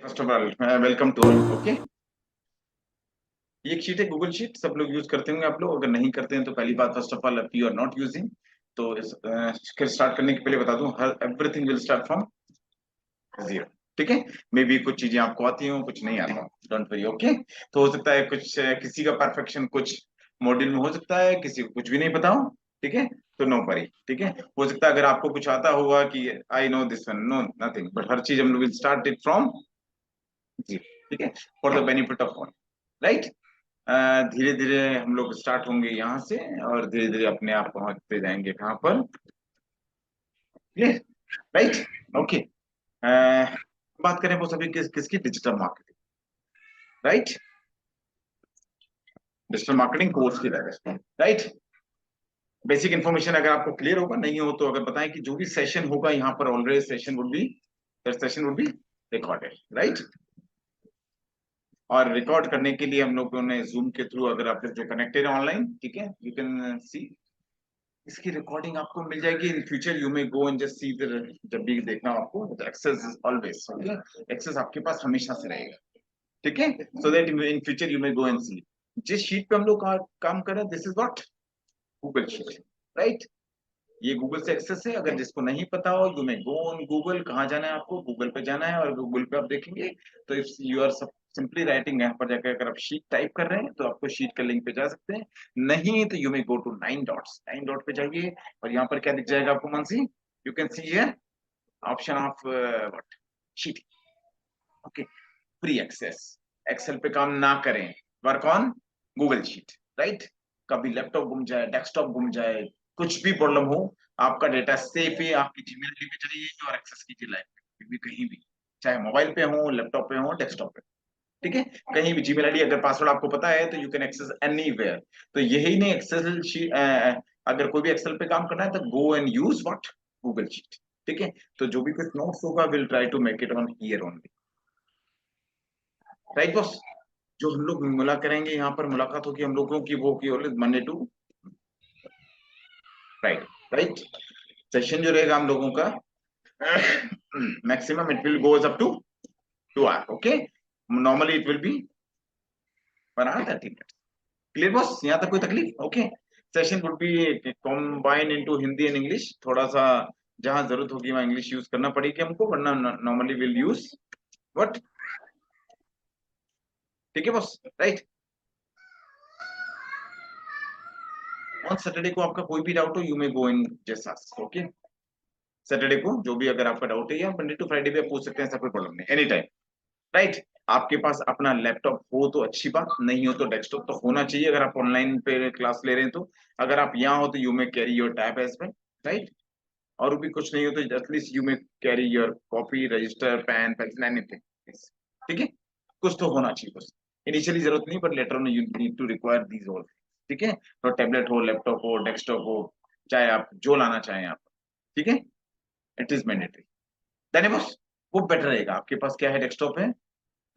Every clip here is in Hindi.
First of all welcome to all. Okay, ये एक शीट है गूगल शीट, सब लोग यूज करते होंगे। आप लोग अगर नहीं करते हैं तो पहली बात, first of all if you are not using, तो इसके स्टार्ट करने के पहले बता दूं, her everything will start from zero. ठीक है, मे बी कुछ चीजें आपको आती हो, कुछ नहीं आता, डोंट वरी। ओके, तो हो सकता है कुछ किसी का परफेक्शन कुछ मॉड्यूल में हो सकता है, किसी को कुछ भी नहीं पता हो। ठीक है, तो नो वरी। ठीक है, हो सकता है अगर आपको कुछ आता होगा कि I know this one, no nothing, but हर चीज हम लोग will start it from zero. ठीक है, for the benefit of all, right. धीरे धीरे हम लोग स्टार्ट होंगे यहाँ से, और धीरे धीरे अपने आप पहुंचते जाएंगे कहाँ पर, राइट। ओके, बात करें वो सभी किसकी, digital marketing, right. Digital marketing course की तरह, राइट। बेसिक इन्फॉर्मेशन अगर आपको क्लियर होगा, नहीं हो तो अगर बताएं कि जो भी सेशन होगा यहाँ पर, already session would be recorded, right. और रिकॉर्ड करने के लिए हम लोगों ने जूम के थ्रू, अगर आप जो कनेक्टेड है ऑनलाइन, ठीक है, यू कैन सी इसकी रिकॉर्डिंग आपको मिल जाएगी। In future you may go and just see, जब भी देखना हो आपको, access is always, okay, access आपके पास हमेशा से रहेगा। ठीक है, so that in future you may go and see. जिस शीट पे हम लोग काम कर रहे हैं, this is what Google sheet, right. ये गूगल से एक्सेस है। अगर जिसको नहीं पता हो, you may go on Google. कहाँ जाना है आपको? गूगल पे जाना है, और गूगल पे आप देखेंगे तो if you are simply writing, यहाँ पर जाकर अगर आप शीट टाइप कर रहे हैं तो आपको शीट का लिंक पे जा सकते हैं। नहीं तो you may go to 9 dots, 9 dot पे जाइए, और यहाँ पर क्या दिख जाएगा आपको Mansi? You can see here option of what, sheet. Okay, free access. Excel पे काम ना करें, work on Google sheet, right. कभी लैपटॉप गुम जाए, डेस्कटॉप गुम जाए, कुछ भी प्रॉब्लम हो, आपका डेटा सेफ है, आपकी जीमेल आईडी पे जाइए और एक्सेस कीजिए लाइव पे, भी कहीं भी, चाहे मोबाइल पे हो, लैपटॉप पे हो, डेस्कटॉप पे। ठीक है, कहीं भी जीमेल आईडी अगर पासवर्ड आपको पता है तो यू कैन एक्सेस एनीवेयर। तो यही नहीं, एक्सेल शीट, अगर कोई भी एक्सेल पे काम करना है तो go and use what, Google sheet. ठीक है, तो जो भी कुछ नोट्स होगा, will try to make it on here only, right boss. जो हम लोग मुला करेंगे यहाँ पर, मुलाकात होगी हम लोगों की, वो की Monday to Friday, right. Session जो रहेगा हम लोगों का, maximum it will goes up to 2 hour. Okay, normally it will be 1 hour 30 minutes। Clear boss, यहाँ तक कोई तकलीफ? Okay, session would be combine into Hindi and English. थोड़ा सा जहां जरूरत होगी वहां इंग्लिश यूज करना पड़ेगी हमको, वरना नॉर्मली विल यूज व्हाट। ठीक है बॉस, राइट। ऑन सैटरडे को आपका कोई भी डाउट हो, you may go in just ask. Okay, Saturday को जो भी अगर आपका डाउट है, या मंडे टू फ्राइडे भी आप पूछ सकते हैं, ऐसा कोई प्रॉब्लम नहीं, एनी टाइम, राइट। आपके पास अपना लैपटॉप हो तो अच्छी बात, नहीं हो तो डेस्कटॉप तो होना चाहिए, अगर आप ऑनलाइन पे क्लास ले रहे हैं तो। अगर आप यहाँ हो तो you may carry your tab as well, right. और भी कुछ नहीं हो तो at least you may carry your copy, register, pen, pencil, anything. ठीक है, कुछ तो होना चाहिए बस। इनिशियली जरूरत नहीं, पर लेटर में you need to require these all. ठीक है, तो टैबलेट हो, लैपटॉप हो, डेस्कटॉप हो, चाहे आप जो लाना चाहें आप। ठीक है, इट इज मैंडेटरी। देन बस वो बेटर रहेगा। आपके पास क्या है? डेस्कटॉप है,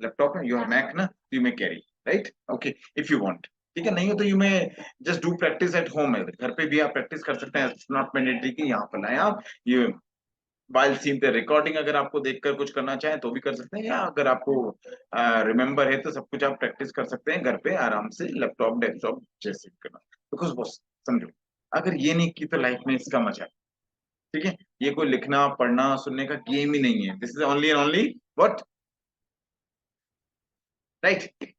लैपटॉप है, योर मैक ना, you may carry, right. Okay, if you want. ठीक है, नहीं हो तो you may just do practice at home. है घर पे भी आप प्रैक्टिस कर सकते हैं, नॉट मैंडेटरी कि यहाँ पर लाए आप ये वाइल सीन द रिकॉर्डिंग। अगर आपको देखकर कुछ करना चाहें तो भी कर सकते हैं, या अगर आपको रिमेम्बर है तो सब कुछ आप प्रैक्टिस कर सकते हैं घर पे आराम से, लैपटॉप डेस्कटॉप जैसे करना। बिकॉज बस समझो, अगर ये नहीं की तो लाइफ में इसका मजा है। ठीक है, ये कोई लिखना पढ़ना सुनने का गेम ही नहीं है, this is only and only what, right.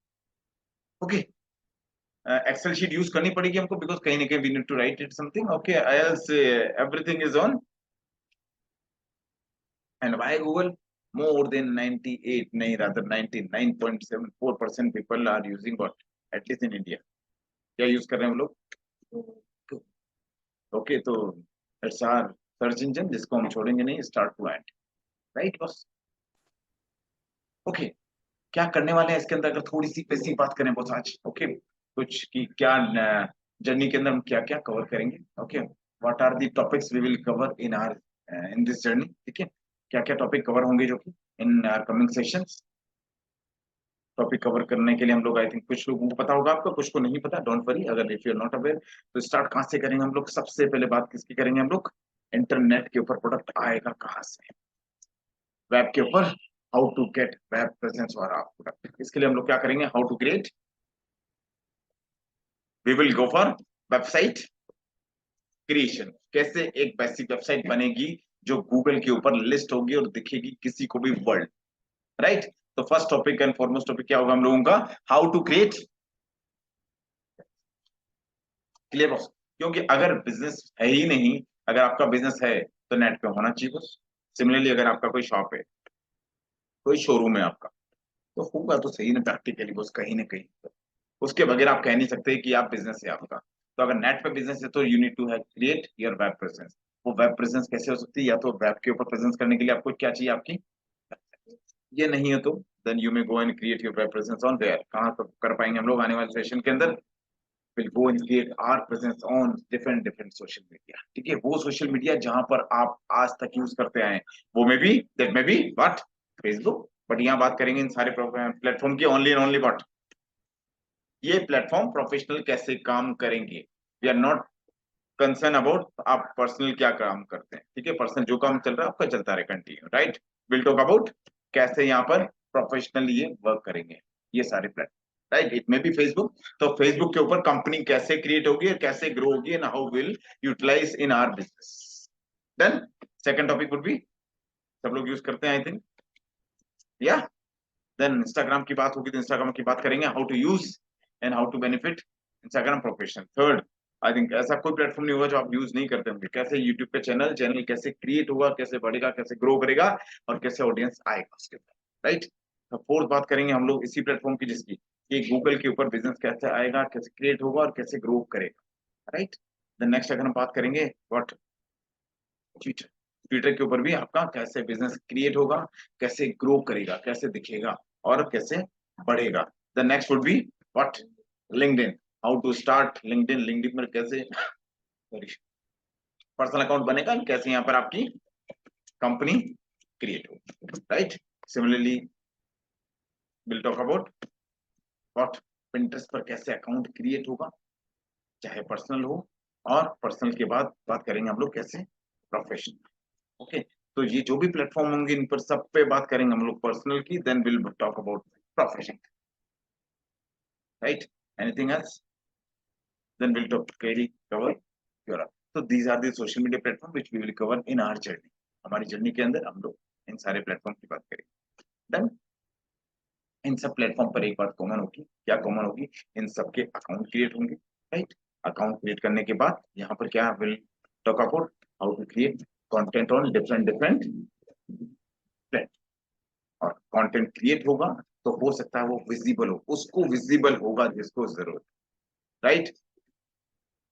Okay, excel sheet use करनी पड़ेगी हमको, बिकॉज कहीं ना कहीं we need to write it something. Okay, else everything is on. And why Google? More than 98, नहीं rather 99.74% people are using what, at least in India. क्या यूज कर रहे हैं हम लोग? ओके, तो इट्स आर सर्च इंजन, जिसको हम छोड़ेंगे नहीं, स्टार्ट टू एंड, राइट बस। ओके, क्या करने वाले हैं इसके अंदर, अगर थोड़ी सी बेसिक बात करें बस आज। ओके, कुछ की क्या जर्नी के अंदर हम क्या क्या कवर करेंगे। Okay, what are the topics we will cover in our in this journey. ठीक है, क्या क्या टॉपिक कवर होंगे जो कि in our coming sessions. Topic cover करने के लिए हम लोग, आई थिंक कुछ लोगों को पता होगा, आपका कुछ को नहीं पता, डोंट वरी। अगर if you are not aware, तो स्टार्ट कहाँ से करेंगे हम लोग? सबसे पहले बात किसकी करेंगे हम लोग? इंटरनेट के ऊपर प्रोडक्ट आएगा कहाँ से? वेब के ऊपर, how to get web presence for our product. इसके लिए हम लोग क्या करेंगे, how to create, we will go for website creation. कैसे एक बेसिक वेबसाइट बनेगी जो गूगल के ऊपर लिस्ट होगी और दिखेगी किसी को भी वर्ल्ड, राइट। तो first topic and foremost topic क्या होगा हम लोगों का, how to create. Clear boss, क्योंकि अगर बिजनेस है ही नहीं, अगर आपका बिजनेस है तो नेट पे होना चाहिए बस। सिमिलरली अगर आपका कोई शॉप है, कोई शोरूम है आपका, तो होगा तो सही ना प्रैक्टिकली बस कहीं ना कहीं। उसके बगैर आप कह नहीं सकते कि आप बिजनेस है आपका। तो अगर नेट पे बिजनेस है तो you need to have create your web presence. वो वेब प्रेजेंस कैसे हो सकती है, या तो वेब के ऊपर प्रेजेंस करने के लिए आपको क्या चाहिए, आपकी, ये नहीं है तो then you may go and create your web presence on there. कहाँ पर कर पाएंगे हम लोग आने वाले सेशन के अंदर, will go and create our presence on different different social media. ठीक है, वो सोशल मीडिया जहां पर आप आज तक यूज करते आए, वो maybe, that maybe what, Facebook. But यहाँ बात करेंगे इन सारे प्लेटफॉर्म की, ओनली एंड ओनली व्हाट, ये प्लेटफॉर्म प्रोफेशनल कैसे काम करेंगे। We are not concern about आप पर्सनल क्या काम करते हैं। ठीक है, पर्सनल जो काम चल रहा है आपका चलता रहे, continue, right. Will talk about कैसे यहाँ पर प्रोफेशनली ये वर्क करेंगे, ये सारे platform, right. It may B Facebook, तो फेसबुक के ऊपर कंपनी कैसे क्रिएट होगी और कैसे ग्रो होगी and how will utilize in our business. Then second topic would be, सब लोग यूज करते हैं आई थिंक, या देन इंस्टाग्राम की बात होगी तो इंस्टाग्राम की बात करेंगे, how to use and how to benefit Instagram profession. Third, I think ऐसा कोई प्लेटफॉर्म नहीं होगा जो आप यूज नहीं करते होंगे, कैसे यूट्यूब पे चैनल चैनल कैसे क्रिएट होगा, कैसे बढ़ेगा, कैसे ग्रो करेगा और कैसे ऑडियंस आएगा उसके ऊपर, राइट। तो फोर्थ बात करेंगे हम लोग इसी प्लेटफॉर्म की, जिसकी कि गूगल के ऊपर बिजनेस कैसे आएगा, कैसे क्रिएट होगा और कैसे ग्रो करेगा, राइट। देन नेक्स्ट अगर हम बात करेंगे व्हाट, ट्विटर। ट्विटर के ऊपर भी आपका कैसे बिजनेस क्रिएट होगा, कैसे ग्रो करेगा, कैसे दिखेगा और कैसे बढ़ेगा। The next would be what, LinkedIn, how to start LinkedIn. LinkedIn पर कैसे पर्सनल अकाउंट बनेगा, कैसे यहाँ पर आपकी कंपनी क्रिएट होगी, right. Similarly will talk about what, Pinterest पर कैसे अकाउंट क्रिएट होगा, चाहे पर्सनल हो, और पर्सनल के बाद बात करेंगे हम लोग कैसे प्रोफेशनल। ओके, तो ये जो भी प्लेटफॉर्म होंगे इन पर सब पे बात करेंगे हम लोग पर्सनल की, then will talk about profession, right. Anything else, then will talk carry cover your. तो these are the social media platform which we will cover in our journey. हमारी जर्नी के अंदर हम लोग इन सारे प्लेटफॉर्म की बात करेंगे। देन इन सब प्लेटफॉर्म पर एक बात कॉमन होगी, क्या कॉमन होगी, इन सबके अकाउंट क्रिएट होंगे, राइट। अकाउंट क्रिएट करने के बाद यहाँ पर क्या will talk about how to create content on different different platform. और कंटेंट क्रिएट होगा तो हो सकता है वो विजिबल हो, उसको विजिबल होगा जिसको जरूरत, राइट।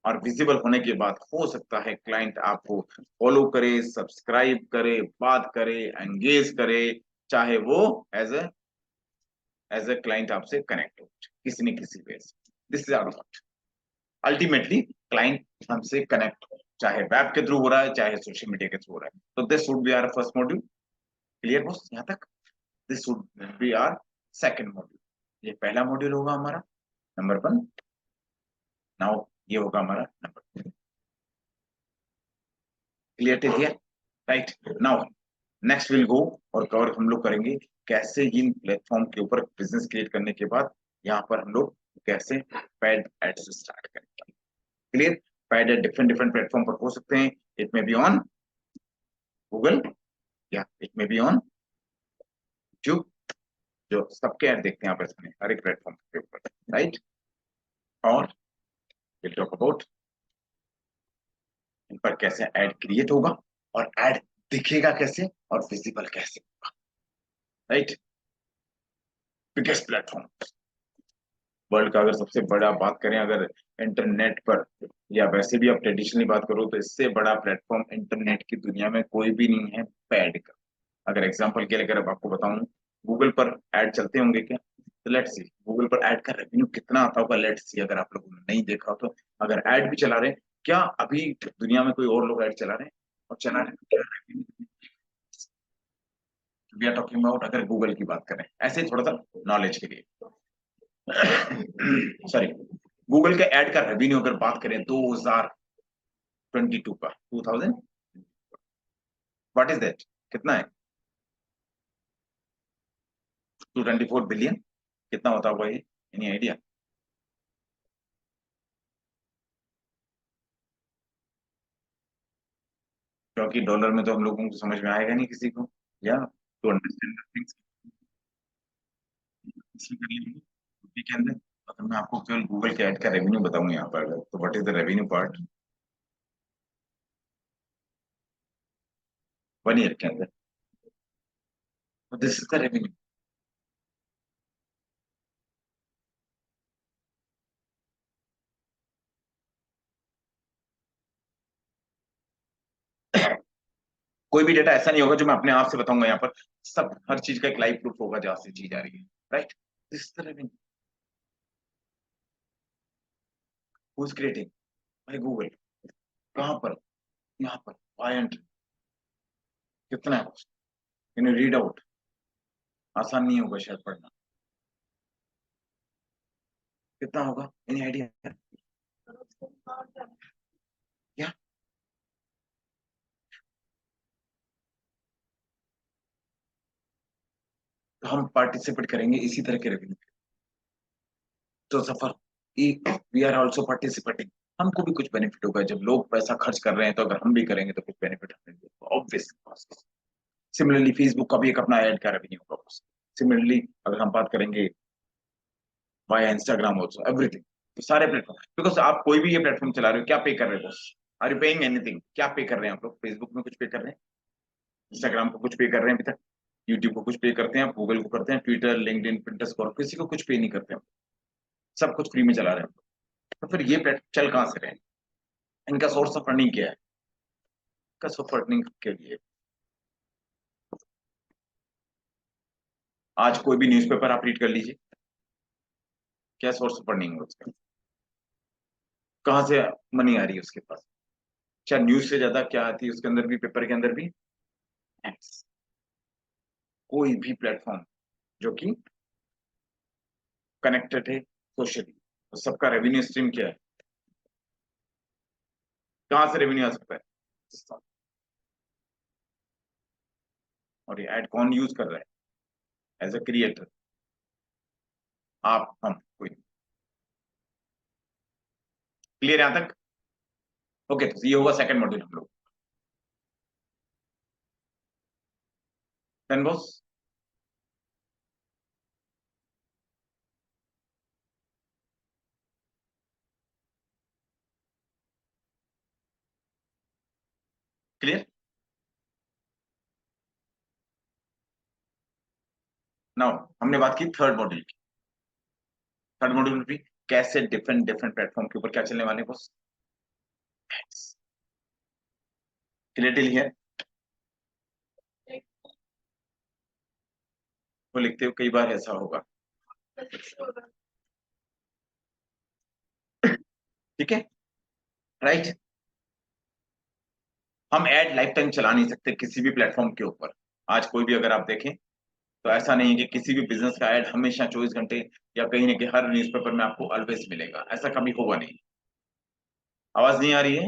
और विजिबल होने के बाद हो सकता है क्लाइंट आपको फॉलो करे, सब्सक्राइब करे, बात करे, एंगेज करे, चाहे वो एज ए क्लाइंट आपसे कनेक्ट हो किसी न किसी वे से। This is our thought, ultimately client हमसे कनेक्ट हो, चाहे वेब के थ्रू हो रहा है चाहे सोशल मीडिया के थ्रू हो रहा है। तो this would be our first module. Clear boss यहाँ तक, this would be our second module. ये पहला मॉड्यूल होगा हमारा नंबर 1। नाउ ये होगा हमारा number 2। Clear till here, right. Now next will go और कवर हम लोग करेंगे कैसे इन प्लेटफॉर्म के ऊपर बिजनेस क्रिएट करने के बाद यहाँ पर हम लोग कैसे पेड एड्स स्टार्ट करेंगे। Clear, paid ad different different platform पर हो सकते हैं। It may be on Google, या it may be on YouTube, जो सबके ऐड देखते हैं आप इसमें हर एक प्लेटफॉर्म के ऊपर, राइट। और विल टॉक अबाउट इन पर कैसे ऐड क्रिएट होगा और ऐड दिखेगा कैसे और विजिबल कैसे, राइट। बिगेस्ट प्लेटफॉर्म वर्ल्ड का, अगर सबसे बड़ा बात करें अगर इंटरनेट पर, या वैसे भी आप ट्रेडिशनली बात करो तो इससे बड़ा प्लेटफॉर्म इंटरनेट की दुनिया में कोई भी नहीं है पैड का। अगर एग्जांपल के लिए अगर अब आपको बताऊं, गूगल पर ऐड चलते होंगे क्या, तो लेट्स सी गूगल पर ऐड का रेवेन्यू कितना आता होगा, लेट्स सी अगर आप लोगों ने नहीं देखा हो तो। अगर ऐड भी चला रहे हैं, क्या अभी दुनिया में कोई और लोग ऐड चला रहे हैं और चला रहे हैं, क्या revenue we are talking about, अगर गूगल की बात करें ऐसे थोड़ा सा नॉलेज के लिए सॉरी, गूगल के ऐड का रेवेन्यू अगर बात करें 2022 का, 2000 व्हाट इज दैट, कितना है, 224 बिलियन कितना होता होगा ये, एनी आइडिया? क्योंकि डॉलर में तो हम लोगों को समझ में आएगा नहीं किसी को, या टू अंडरस्टैंड थिंग्स के लिए के अंदर। अगर मैं आपको केवल गूगल के ऐड का रेवेन्यू बताऊं यहाँ पर, तो what is the revenue part 1 year के अंदर, दिस इज द रेवेन्यू। कोई भी डेटा ऐसा नहीं होगा जो मैं अपने आप से बताऊंगा यहाँ पर, सब हर चीज का एक लाइव प्रूफ होगा जहां से चीज आ रही है, right? This is the revenue who is creating, भाई गूगल। कहाँ पर? यहाँ पर पॉइंट कितना है, इन रीड आउट, आसान नहीं होगा शायद पढ़ना, कितना होगा, एनी आइडिया? या तो हम पार्टिसिपेट करेंगे इसी तरह के रेवेन्यू, तो सफर, वी आर ऑल्सो पार्टिसिपेटिंग, हमको भी कुछ बेनिफिट होगा जब लोग पैसा खर्च कर रहे हैं, तो अगर हम भी करेंगे तो कुछ बेनिफिट हमें ऑब्वियस। सिमिलरली फेसबुक का भी एक अपना ऐड का रेवेन्यू होगा। सिमिलरली अगर हम बात करेंगे वाया इंस्टाग्राम ऑल्सो एवरीथिंग, तो सारे प्लेटफॉर्म, बिकॉज आप कोई भी ये प्लेटफॉर्म चला रहे हो, क्या पे कर रहे हो boss? Are you paying anything? क्या पे कर रहे हैं आप लोग? फेसबुक में कुछ पे कर रहे हैं, इंस्टाग्राम को कुछ पे कर रहे हैं अभी तक, यूट्यूब को कुछ पे करते हैं आप, गूगल को करते हैं, ट्विटर लिंक्डइन पिंटरेस्ट और किसी को कुछ पे नहीं करते हैं, सब कुछ फ्री में चला रहे हैं। तो फिर ये प्लेट चल कहाँ से रहे हैं? इनका सोर्स ऑफ फंडिंग क्या है? इनका सोर्स ऑफ फंडिंग के लिए आज कोई भी न्यूज़पेपर आप रीड कर लीजिए, क्या सोर्स ऑफ फंडिंग है उसका, कहाँ से मनी आ रही है उसके पास? क्या न्यूज से ज्यादा क्या आती है उसके अंदर भी, पेपर के अंदर भी एड्स। कोई भी प्लेटफॉर्म जो कि कनेक्टेड है सोशली, तो सबका रेवेन्यू स्ट्रीम क्या है, कहाँ से रेवेन्यू आ सकता है? और ये ऐड कौन यूज कर रहा है? एज अ क्रिएटर, आप, हम, कोई। क्लियर यहां तक? ओके, तो ये होगा सेकंड मॉड्यूल हम लोग, देन बॉस। क्लियर? नाउ हमने बात की थर्ड मॉड्यूल की। थर्ड मॉड्यूल में भी कैसे डिफरेंट डिफरेंट प्लेटफॉर्म के ऊपर क्या चलने वाले हैं बॉस, क्लियर है? वो लिखते हो कई बार ऐसा होगा, ठीक है, राइट? हम एड लाइफ टाइम चला नहीं सकते किसी भी प्लेटफॉर्म के ऊपर। आज कोई भी अगर आप देखें, तो ऐसा नहीं है कि किसी भी बिजनेस का ऐड हमेशा 24 घंटे या कहीं ना कहीं हर न्यूज़पेपर में आपको ऑलवेज मिलेगा, ऐसा कभी होगा नहीं। आवाज नहीं आ रही है?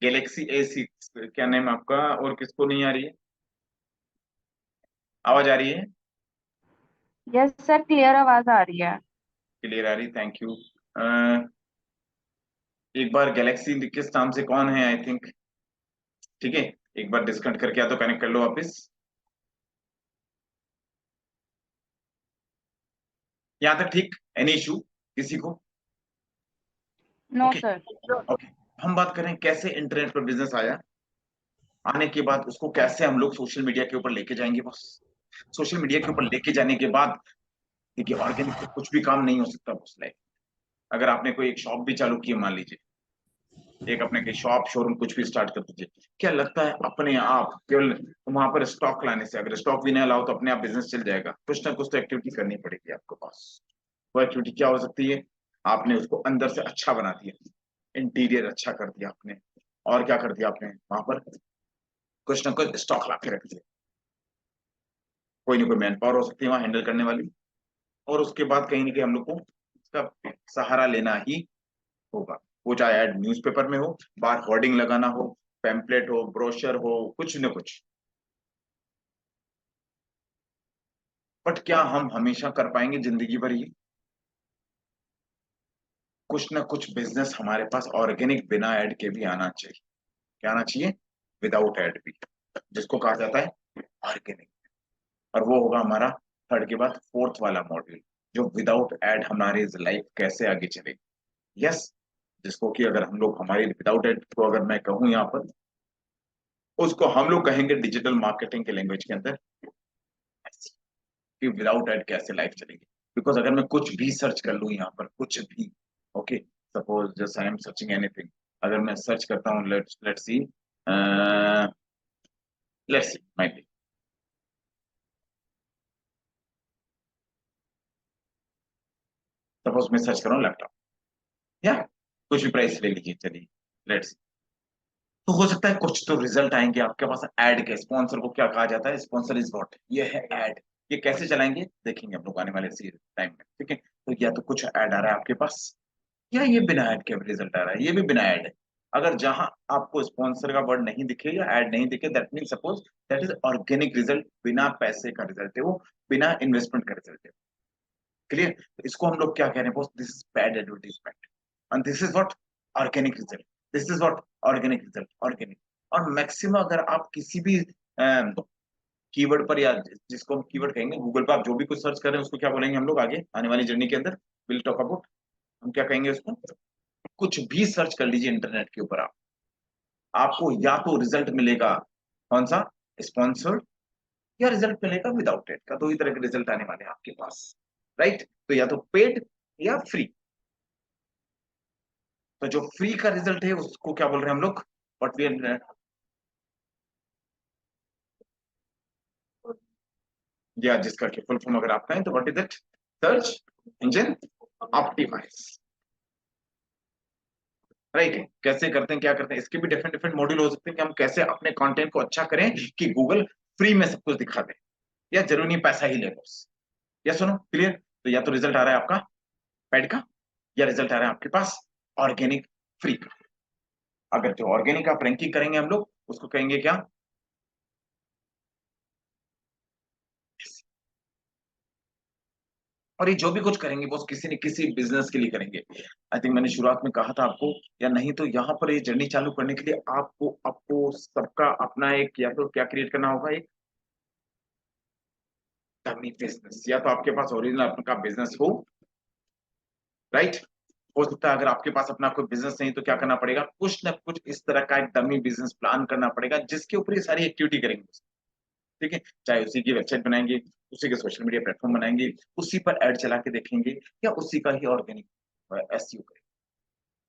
गैलेक्सी A6 क्या नेम आपका, और किसको नहीं आ रही है? आवाज आ रही है? यस सर, क्लियर आवाज आ रही है। क्लियर आ रही, थैंक यू। एक बार गैलेक्सी किस नाम से कौन है, आई थिंक, ठीक है, एक बार डिस्कनेक्ट करके या तो कनेक्ट कर लो वापिस। यहाँ तक ठीक? एनी इशू किसी को? No okay, sir. ओके। हम बात करें कैसे इंटरनेट पर बिजनेस आया, आने के बाद उसको कैसे हम लोग सोशल मीडिया के ऊपर लेके जाएंगे बस। सोशल मीडिया के ऊपर लेके जाने के बाद देखिए, ऑर्गेनिक तो कुछ भी काम नहीं हो सकता बस लाइफ। अगर आपने कोई एक शॉप भी चालू की है, मान लीजिए एक अपने की शॉप शोरूम कुछ भी स्टार्ट कर दीजिए, क्या लगता है अपने आप केवल वहां पर स्टॉक लाने से, अगर स्टॉक भी नहीं लाओ तो अपने आप बिजनेस चल जाएगा? कुछ ना कुछ तो एक्टिविटी करनी पड़ेगी आपके पास। वो एक्टिविटी क्या हो सकती है? आपने उसको अंदर से अच्छा बना दिया, इंटीरियर अच्छा कर दिया आपने, और क्या कर दिया आपने वहां पर? कुछ ना कुछ स्टॉक ला के रख दिया, कोई ना कोई मैन पावर हो सकती है वहां हैंडल करने वाली, और उसके बाद कहीं ना कहीं हम लोग को उसका सहारा लेना ही होगा। वो चाहे ऐड न्यूज़पेपर में हो, बाहर होर्डिंग लगाना हो, पैम्पलेट हो, ब्रोशर हो, कुछ न कुछ। बट क्या हम हमेशा कर पाएंगे जिंदगी भर ये? कुछ ना कुछ बिजनेस हमारे पास ऑर्गेनिक बिना ऐड के भी आना चाहिए। क्या आना चाहिए? विदाउट ऐड भी, जिसको कहा जाता है ऑर्गेनिक। और वो होगा हमारा थर्ड के बाद फोर्थ वाला मॉड्यूल, जो विदाउट ऐड हमारी लाइफ कैसे आगे चलेगी। यस, जिसको कि अगर हम लोग हमारी विदाउट एड को अगर मैं कहूँ यहाँ पर, उसको हम लोग कहेंगे डिजिटल मार्केटिंग के लैंग्वेज के अंदर कि विदाउट एड कैसे लाइफ चलेगी। बिकॉज अगर मैं कुछ भी सर्च कर लूँ यहाँ पर, कुछ भी, okay, suppose just I am searching anything, अगर मैं सर्च करता हूँ, let's see, let's see might be, suppose मैं सर्च कर रहा हूँ लैपटॉप, या कुछ भी प्राइस ले लीजिए, चलिए, लेट्स, तो हो सकता है कुछ तो रिजल्ट आएंगे आपके पास ऐड के। स्पॉन्सर को क्या कहा जाता है? स्पॉन्सर इज व्हाट, ये है ऐड। ये कैसे चलाएंगे देखेंगे हम लोग आने वाले इसी टाइम में, ठीक है। तो या तो कुछ ऐड आ रहा है आपके पास, या ये बिना ऐड के रिजल्ट आ रहा है, ये भी बिना ऐड है। अगर जहां आपको स्पॉन्सर का वर्ड नहीं दिखे या ऐड नहीं दिखे, that mean suppose that is organic result, बिना पैसे का रिजल्ट है वो, बिना इन्वेस्टमेंट का रिजल्ट है। क्लियर? तो इसको हम लोग क्या कह रहे हैं? This is bad advertisement, and this is what, organic result. This is what, organic result, organic. और मैक्सिमम अगर आप किसी भी कीवर्ड पर, या जिसको हम कीवर्ड कहेंगे, गूगल पर आप जो भी कुछ सर्च कर रहे हैं उसको क्या बोलेंगे हम लोग आगे आने वाली जर्नी के अंदर, विल टॉक अबाउट, हम क्या कहेंगे उसको? कुछ भी सर्च कर लीजिए इंटरनेट के ऊपर आप, आपको या तो रिजल्ट मिलेगा कौन सा, स्पॉन्सर्ड, या रिजल्ट मिलेगा विदाउट एड का। दो ही तरह के रिजल्ट आने वाले हैं आपके पास, राइट? तो या तो पेड या फ्री। तो जो फ्री का रिजल्ट है उसको क्या बोल रहे हैं हम लोग? व्हाट वी, या जिसका कि फुल फॉर्म अगर आप कहें तो what is it, search engine optimise, right? कैसे करते हैं, क्या करते हैं, इसके भी डिफरेंट डिफरेंट मॉड्यूल हो सकते हैं कि हम कैसे अपने कंटेंट को अच्छा करें कि गूगल फ्री में सब कुछ दिखा दे, या जरूरी नहीं पैसा ही ले बस। या सुनो, क्लियर? तो या तो रिजल्ट आ रहा है आपका पेड का, या रिजल्ट आ रहा है आपके पास ऑर्गेनिक, फ्री का। अगर जो ऑर्गेनिक आप रैंकिंग करेंगे हम लोग उसको कहेंगे क्या? और ये जो भी कुछ करेंगे वो किसी न किसी बिजनेस के लिए करेंगे। आई थिंक मैंने शुरुआत में कहा था आपको, या नहीं तो यहाँ पर ये जर्नी चालू करने के लिए आपको आपको सबका अपना एक, या तो क्या क्रिएट करना होगा, एक डमी बिजनेस। या तो आपके पास ओरिजिनल आपका बिजनेस हो, राइट? हो सकता है अगर आपके पास अपना कोई बिजनेस नहीं तो क्या करना पड़ेगा, कुछ ना कुछ इस तरह का एक डमी बिजनेस प्लान करना पड़ेगा जिसके ऊपर ये सारी एक्टिविटी करेंगे, ठीक है। चाहे उसी की वेबसाइट बनाएंगे, उसी के सोशल मीडिया प्लेटफॉर्म बनाएंगे, उसी पर ऐड चला के देखेंगे, या उसी का ही ऑर्गेनिक एसईओ करेंगे।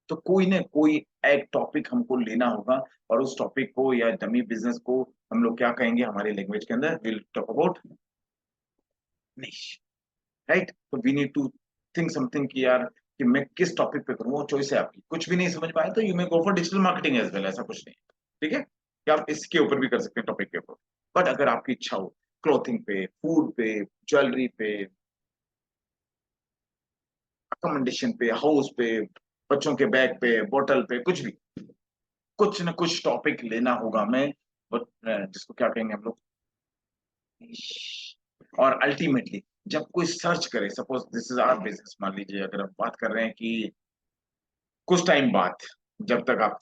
तो कोई ना कोई एक टॉपिक हमको लेना होगा, और उस टॉपिक को या डमी बिजनेस को हम लोग क्या कहेंगे हमारे लैंग्वेज के अंदर, will talk about niche, right? तो we need to think something कि यार कि मैं किस टॉपिक पे करूँ, वो चॉइस है आपकी। कुछ भी नहीं समझ पाए तो you may go for digital marketing as well, ऐसा कुछ नहीं, ठीक है, कि आप इसके ऊपर भी कर सकते हैं टॉपिक के ऊपर। बट अगर आपकी इच्छा हो क्लोथिंग पे, फूड पे, ज्वेलरी पे, अकोमोडेशन पे, हाउस पे, बच्चों के बैग पे, बोतल पे, कुछ ना कुछ टॉपिक लेना होगा मैं, जिसको क्या कहेंगे हम लोग, और अल्टीमेटली जब कोई सर्च करे, suppose this is our business, मान लीजिए अगर आप बात कर रहे हैं कि कुछ टाइम बाद, जब तक आप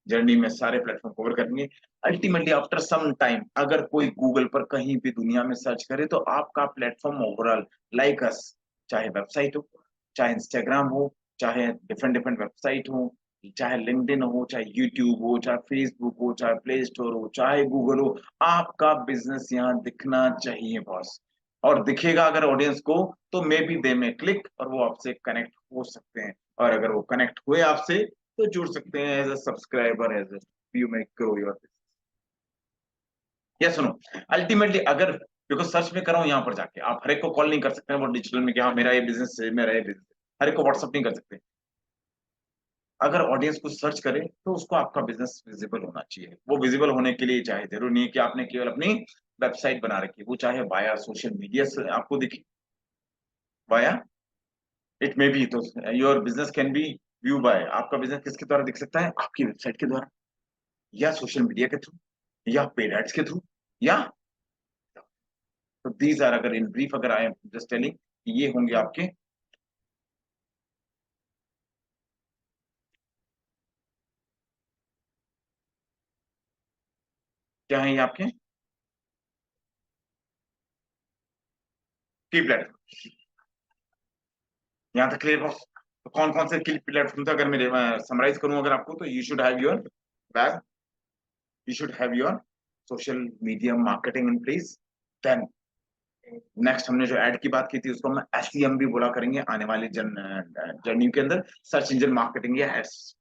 जर्नी में सारे प्लेटफॉर्म कवर करेंगे, अल्टीमेटली आफ्टर सम टाइम अगर कोई गूगल पर कहीं भी दुनिया में सर्च करे तो आपका प्लेटफॉर्म ओवरऑल, लाइक अस, चाहे वेबसाइट हो, चाहे इंस्टाग्राम हो, चाहे डिफरेंट डिफरेंट वेबसाइट हो, चाहे लिंक्डइन हो, चाहे यूट्यूब हो, चाहे फेसबुक हो, चाहे प्ले स्टोर हो, चाहे गूगल हो, आपका बिजनेस यहाँ दिखना चाहिए बॉस। और दिखेगा अगर ऑडियंस को, तो मे बी दे में क्लिक, और वो आपसे कनेक्ट हो सकते हैं। और अगर वो कनेक्ट हुए आपसे तो जुड़ सकते हैं as a subscriber, as you may grow your business. या सुनो, अल्टीमेटली अगर, बिकॉज सर्च में कर रहा हूँ यहाँ पर जाके, आप हर एक को कॉल नहीं कर सकते हैं वो डिजिटल में कि हाँ मेरा ये बिजनेस है, मेरा ये बिजनेस है, हर एक को व्हाट्सअप नहीं कर सकते। अगर ऑडियंस कुछ सर्च करे तो उसको आपका बिजनेस विजिबल होना चाहिए। वो विजिबल होने के लिए चाहे जरूरी नहीं है कि आपने केवल अपनी वेबसाइट बना रखी है, वो चाहे वाया सोशल मीडिया से आपको दिखे, वाया, इट मे बी, तो your business can be view bye, आपका बिजनेस किसके द्वारा दिख सकता है? आपकी वेबसाइट के द्वारा, या सोशल मीडिया के थ्रू, या पेड एड्स के थ्रू, या तो दीज आर, अगर इन ब्रीफ अगर आई एम जस्ट टेलिंग, ये होंगे आपके क्या है, ये आपके की प्लेटफॉर्म। यहाँ तक क्लियर बॉस? तो कौन कौन से की प्लेटफॉर्म थे, अगर मेरे समराइज करूं अगर आपको, तो you should have your web, you should have your social media marketing in place, then next हमने जो ऐड की बात की थी उसको हम एसईएम भी बोला करेंगे आने वाली जर्नी के अंदर, सर्च इंजन मार्केटिंग या एड्स।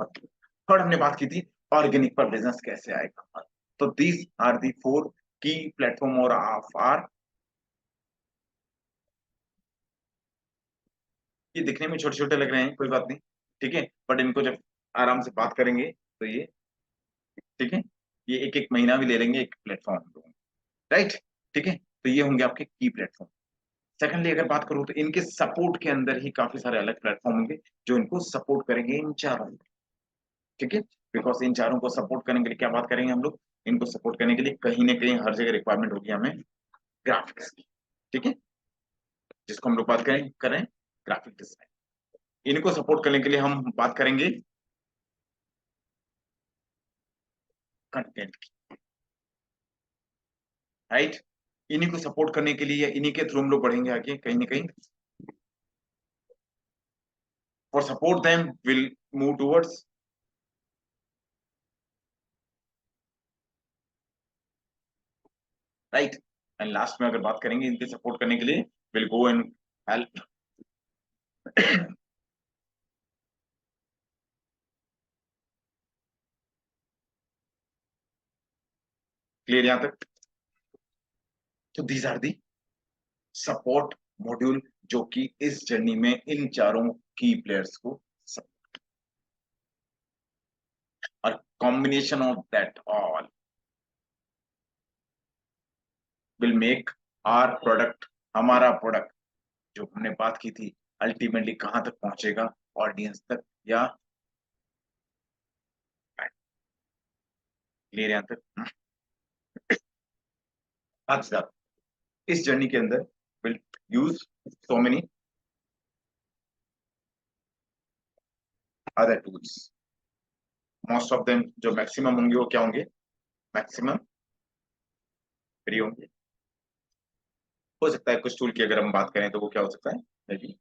थर्ड हमने बात की थी ऑर्गेनिक पर बिजनेस कैसे आएगा। तो दीज आर दी फोर की प्लेटफॉर्म और ऑफ आर, ये दिखने में छोटे छोटे लग रहे हैं, कोई बात नहीं, ठीक है, बट इनको जब आराम से बात करेंगे तो ये, ठीक है, ये एक एक महीना भी ले लेंगे एक प्लेटफॉर्म, राइट, ठीक है, तो ये होंगे आपके की प्लेटफॉर्म। सेकंडली अगर बात करूं तो इनके सपोर्ट के अंदर ही काफी सारे अलग प्लेटफॉर्म होंगे जो इनको सपोर्ट करेंगे इन चारों, ठीक है, बिकॉज इन चारों को सपोर्ट करने के लिए क्या बात करेंगे हम लोग, इनको सपोर्ट करने के लिए कहीं ना कहीं हर जगह रिक्वायरमेंट होगी हमें ग्राफिक्स की, ठीक है, जिसको हम लोग बात करें ग्राफिक डिजाइन। इनको सपोर्ट करने के लिए हम बात करेंगे कंटेंट की, राइट, इन्हीं को सपोर्ट करने के लिए या इन्हीं के थ्रू हम लोग बढ़ेंगे आगे कहीं ना कहीं, for support them will move towards, right, and last में अगर बात करेंगे इनके सपोर्ट करने के लिए, will go and help. Clear यहां तक? तो these are the support module जो कि इस जर्नी में इन चारों की प्लेयर्स को support, और combination of that all will make our product, हमारा प्रोडक्ट जो हमने बात की थी अल्टीमेटली कहां तक पहुंचेगा, ऑडियंस तक, या क्लियर यहां तक? अच्छा, इस जर्नी के अंदर will use so many other tools, most of them जो मैक्सिमम होंगे वो क्या होंगे, मैक्सिमम फ्री होंगे। हो सकता है कुछ टूल की अगर हम बात करें तो वो क्या हो सकता है, मे बी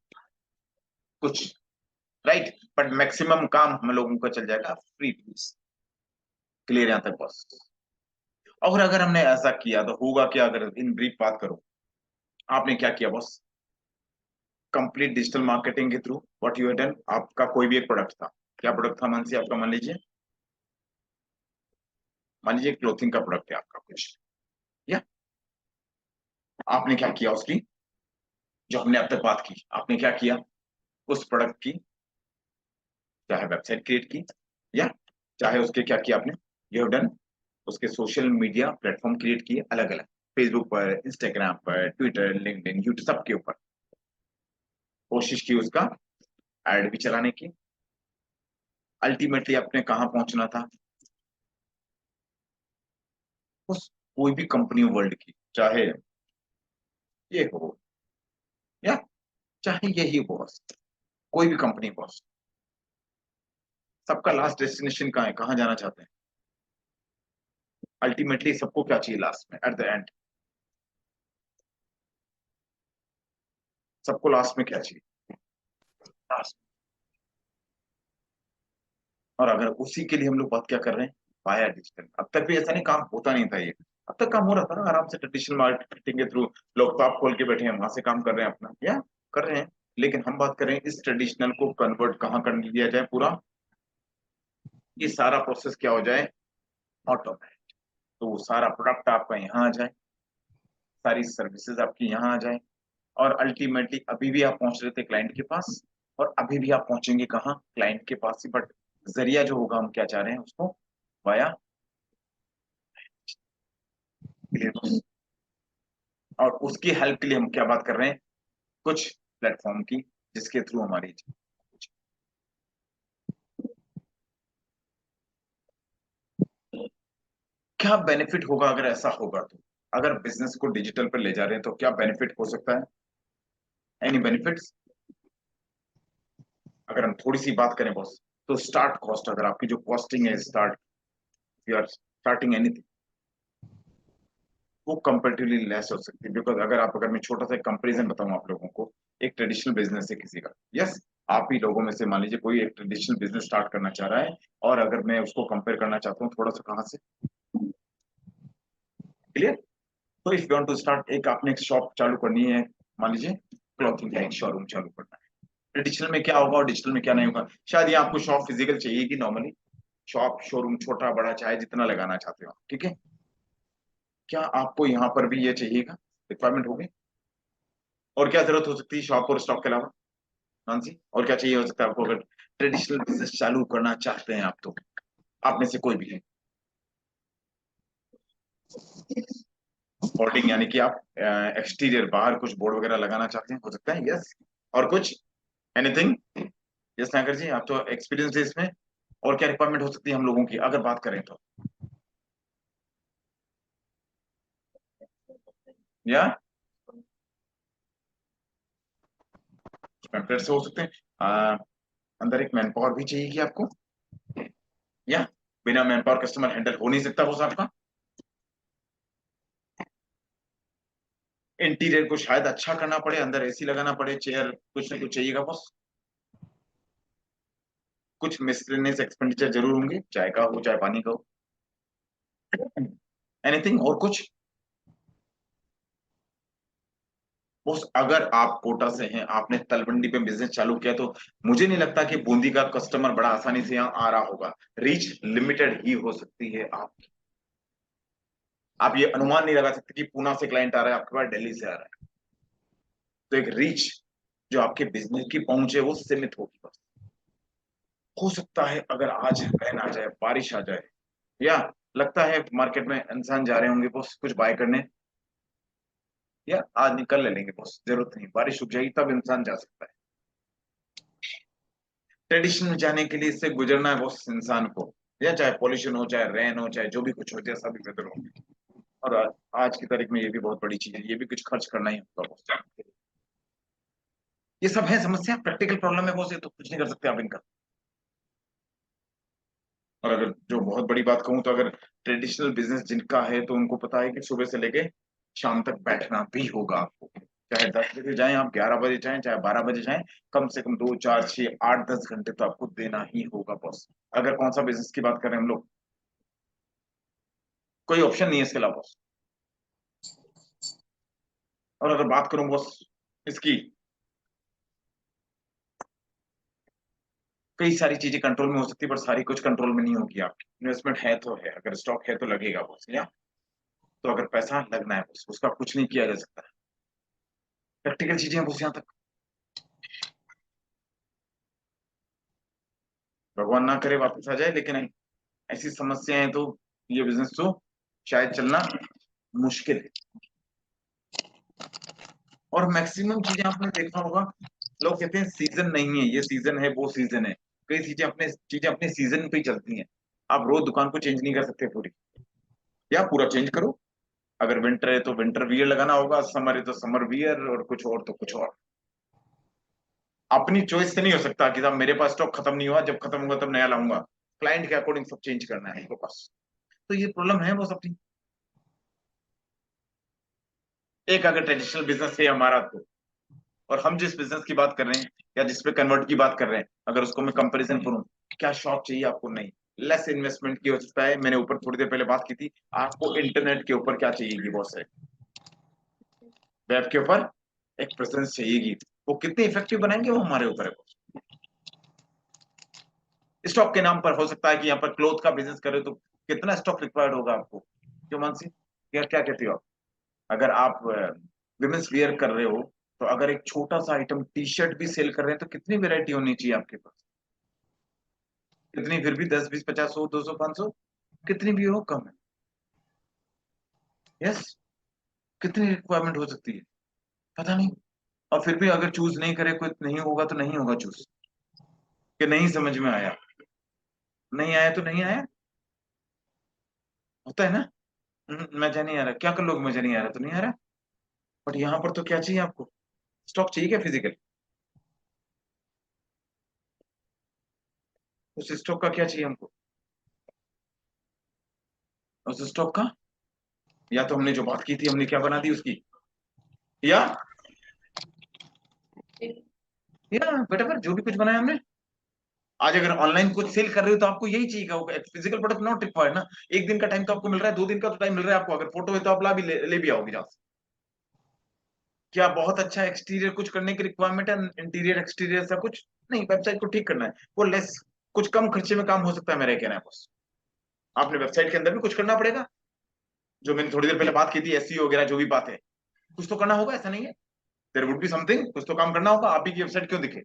कुछ, राइट, बट मैक्सिमम काम हम लोगों का चल जाएगा फ्री टूल्स। क्लियर यहां तक बॉस? और अगर हमने ऐसा किया तो होगा क्या, अगर इन ब्रीफ बात करो, आपने क्या किया बॉस, कंप्लीट डिजिटल मार्केटिंग के through what you have done, आपका कोई भी एक प्रोडक्ट था, क्या प्रोडक्ट था मानसी आपका, मान लीजिए क्लोथिंग का प्रोडक्ट है आपका कुछ, या आपने क्या किया उसकी, जो हमने अब तक बात की, आपने क्या किया उस प्रोडक्ट की, चाहे वेबसाइट क्रिएट की, या चाहे उसके क्या किया आपने, यू हैव डन उसके सोशल मीडिया प्लेटफॉर्म क्रिएट किए अलग अलग, फेसबुक पर, इंस्टाग्राम पर, ट्विटर, लिंक्डइन, यूट्यूब, सबके ऊपर कोशिश की उसका एड भी चलाने की, अल्टीमेटली आपने कहाँ पहुंचना था, उस कोई भी कंपनी वर्ल्ड की, चाहे ये हो या चाहे यही हो, कोई भी कंपनी बॉस, सबका लास्ट डेस्टिनेशन कहाँ है, कहाँ जाना चाहते हैं, अल्टीमेटली सबको क्या चाहिए लास्ट में, एट द एंड सबको लास्ट में क्या चाहिए, लास्ट। और अगर उसी के लिए हम लोग बात क्या कर रहे हैं, बाया डिजिटल, अब तक भी ऐसा नहीं काम होता नहीं था ये, अब तक काम हो रहा था ना आराम से ट्रेडिशनल मार्केटिंग के थ्रू, लोग टॉप खोल के बैठे हैं वहां से काम कर रहे हैं अपना, या कर रहे हैं, लेकिन हम बात करें इस ट्रेडिशनल को कन्वर्ट कहाँ कर दिया जाए पूरा, ये सारा प्रोसेस क्या हो जाए, ऑटोमेटिक, तो वो सारा प्रोडक्ट आपका यहाँ आ जाए, सारी सर्विसेज आपकी यहाँ आ जाए, और अल्टीमेटली अभी भी आप पहुंच रहे थे क्लाइंट के पास, और अभी भी आप पहुंचेंगे कहाँ, क्लाइंट के पास ही, बट जरिया जो होगा हम क्या चाह रहे हैं उसको, वाया, और उसकी हेल्प के लिए हम क्या बात कर रहे हैं, कुछ प्लेटफॉर्म की जिसके थ्रू हमारी, क्या बेनिफिट होगा अगर ऐसा होगा तो? अगर बिजनेस को डिजिटल पर ले जा रहे हैं तो क्या बेनिफिट हो सकता है? Any benefits? अगर हम थोड़ी सी बात करें बॉस, तो स्टार्ट कॉस्ट, अगर आपकी जो कॉस्टिंग है, start you are starting anything, वो कंपेरेटिवली लेस हो सकती है। बिकॉज अगर मैं छोटा सा कंपैरिजन बताऊं आप लोगों को, एक ट्रेडिशनल बिजनेस है किसी का, यस, आप ही लोगों में से मान लीजिए कोई एक ट्रेडिशनल बिजनेस स्टार्ट करना चाह रहा है, और अगर मैं उसको कंपेयर करना चाहता हूँ थोड़ा सा, कहाँ से, क्लियर? तो if you want to start, एक आपने एक शॉप चालू करनी है, मान लीजिए क्लॉथिंग का एक शोरूम चालू करना है, ट्रेडिशनल में क्या होगा और डिजिटल में क्या नहीं होगा। शायद ये आपको शॉप फिजिकल चाहिए कि नॉर्मली शॉप शोरूम छोटा बड़ा चाहे जितना लगाना चाहते हो, ठीक है? क्या आपको यहाँ पर भी ये चाहिएगा, रिक्वायरमेंट होगी? और क्या जरूरत हो सकती है शॉप और स्टॉक के अलावा? हाँ जी, और क्या चाहिए हो सकता है आपको अगर ट्रेडिशनल बिजनेस चालू करना चाहते हैं आप तो? आप में से कोई भी है? होर्डिंग, यानी कि आप एक्सटीरियर बाहर कुछ बोर्ड वगैरह लगाना चाहते हैं, हो सकता है, यस। और कुछ, एनीथिंग? यस नागर जी, आप तो एक्सपीरियंस है इसमें। और क्या रिक्वायरमेंट हो सकती है हम लोगों की अगर बात करें तो? या पैम्पलेट से हो सकते हैं। अंदर एक मैन पावर भी चाहिए कि आपको, या बिना मैन पावर कस्टमर हैंडल हो नहीं सकता बॉस आपका? इंटीरियर को शायद अच्छा करना पड़े, अंदर एसी लगाना पड़े, चेयर कुछ ना कुछ चाहिएगा बॉस। कुछ मिसलेनियस एक्सपेंडिचर जरूर होंगे, चाय का हो चाहे पानी का हो, एनीथिंग और कुछ? बॉस अगर आप कोटा से हैं, आपने तलवंडी पे बिजनेस चालू किया, तो मुझे नहीं लगता कि बूंदी का कस्टमर बड़ा आसानी से यहाँ आ रहा होगा। रीच लिमिटेड ही हो सकती है आपकी। आप ये अनुमान नहीं लगा सकते कि पूना से क्लाइंट आ रहा है आपके पास, दिल्ली से आ रहा है। तो एक रीच जो आपके बिजनेस की पहुंच है वो सीमित होगी बस। हो सकता है अगर आज रहन आ जाए, बारिश आ जाए, या लगता है मार्केट में इंसान जा रहे होंगे बॉस कुछ बाय करने, या आज निकल ले लेंगे बॉस, जरूरत नहीं, बारिश रुक जाएगी तब इंसान जा सकता है। ट्रेडिशन में जाने के लिए इससे गुजरना है बॉस इंसान को, या चाहे पॉल्यूशन हो चाहे रेन हो चाहे जो भी कुछ हो, जैसा भी वेदर हो। और आज की तारीख में ये भी बहुत बड़ी चीज है, ये भी कुछ खर्च करना ही होगा बॉस। ये सब है समस्या, प्रैक्टिकल प्रॉब्लम है बॉस, ये तो कुछ नहीं कर सकते आप इनका। और अगर जो बहुत बड़ी बात कहूं तो अगर ट्रेडिशनल बिजनेस जिनका है तो उनको पता है कि सुबह से लेके शाम तक बैठना भी होगा आपको, चाहे 10 बजे जाएं आप, 11 बजे जाएं, चाहे 12 बजे जाएं, कम से कम 2 4 6 8 10 घंटे तो आपको देना ही होगा बॉस। अगर कौन सा बिजनेस की बात करें हम लोग, कोई ऑप्शन नहीं है इसके अलावा बॉस। और अगर बात करूं बॉस इसकी, कई सारी चीजें कंट्रोल में हो सकती है पर सारी कुछ कंट्रोल में नहीं होगी आपकी। इन्वेस्टमेंट है तो है, अगर स्टॉक है तो लगेगा बॉस, या तो अगर पैसा लगना है बॉस, उसका कुछ नहीं किया जा सकता। प्रैक्टिकल चीजें हैं बॉस यहाँ तक। भगवान ना करे वापस आ जाए, लेकिन ऐसी समस्याएं तो ये बिजनेस तो शायद चलना मुश्किल है। और मैक्सिमम चीजें आपने देखा होगा, लोग कहते हैं सीजन नहीं है, ये सीजन है वो सीजन है। कई चीजें अपने सीजन पे ही चलती हैं। आप रोज दुकान को चेंज नहीं कर सकते पूरी, या पूरा चेंज करो। अगर विंटर है तो विंटर वियर लगाना होगा, समर है तो समर वियर, और कुछ और तो कुछ और। अपनी चॉइस से नहीं हो सकता कि साहब मेरे पास स्टॉक खत्म नहीं हुआ, जब खत्म होगा तब नया लाऊंगा। क्लाइंट के अकॉर्डिंग सब चेंज करना है हमको बस। तो ये प्रॉब्लम है बस अपनी। एक अगर ट्रेडिशनल बिजनेस है हमारा तो, और हम जिस बिजनेस की बात कर रहे हैं या जिस पे कन्वर्ट की बात कर रहे हैं, अगर उसको मैं कंपैरिजन करूं, क्या शॉप चाहिए आपको? नहीं, लेस इन्वेस्टमेंट की हो सकता है। मैंने ऊपर थोड़ी देर पहले बात की थी, आपको इंटरनेट के ऊपर क्या चाहिएगी बहुत है, वेब के ऊपर एक प्रेजेंस चाहिएगी। वो कितने इफेक्टिव बनाएंगे वो हमारे ऊपर है। स्टॉक के नाम पर हो सकता है कि यहाँ पर क्लोथ का बिजनेस करे तो कितना स्टॉक रिक्वायर्ड होगा आपको, क्यों मानसी, क्या क्या कहती हो आप? अगर आप विमेंस वियर कर रहे हो, तो अगर एक छोटा सा आइटम टी शर्ट भी सेल कर रहे हैं तो कितनी वेरायटी होनी चाहिए आपके पास? कितनी, फिर भी 10 20 50 100 200 500, कितनी भी हो कम है, यस। कितनी रिक्वायरमेंट हो सकती है, पता नहीं। और फिर भी अगर चूज नहीं करे कोई, नहीं होगा तो नहीं होगा चूज, कि नहीं समझ में आया, नहीं आया तो नहीं आया, होता है ना। मजा नहीं आ रहा, क्या कर लोगे, मजा नहीं आ रहा तो नहीं आ रहा। बट यहाँ पर तो क्या चाहिए आपको, स्टॉक चाहिए क्या फिजिकल, उस स्टॉक का क्या चाहिए हमको, उस स्टॉक का, या तो हमने जो बात की थी हमने क्या बना दी उसकी, या बेटा जो भी कुछ बनाया हमने। आज अगर ऑनलाइन कुछ सेल कर रहे हो तो आपको यही चाहिए होगा, फिजिकल प्रोडक्ट नॉट रिक्वायर्ड ना। एक दिन का टाइम तो आपको मिल रहा है, 2 दिन का तो टाइम मिल रहा है आपको, अगर फोटो है तो आप ला भी ले भी आओगे जहां से। क्या बहुत अच्छा एक्सटीरियर कुछ करने की रिक्वायरमेंट है, इंटीरियर एक्सटीरियर ऐसा कुछ नहीं, वेबसाइट को ठीक करना है, वो लेस, कुछ कम खर्चे में काम हो सकता है, मेरा कहना है बस। आपने वेबसाइट के अंदर भी कुछ करना पड़ेगा, जो मैंने थोड़ी देर पहले बात की थी, एसईओ वगैरह जो भी बात है, कुछ तो करना होगा, ऐसा नहीं है, देयर वुड बी समथिंग, कुछ तो काम करना होगा, आप ही की वेबसाइट क्यों दिखे,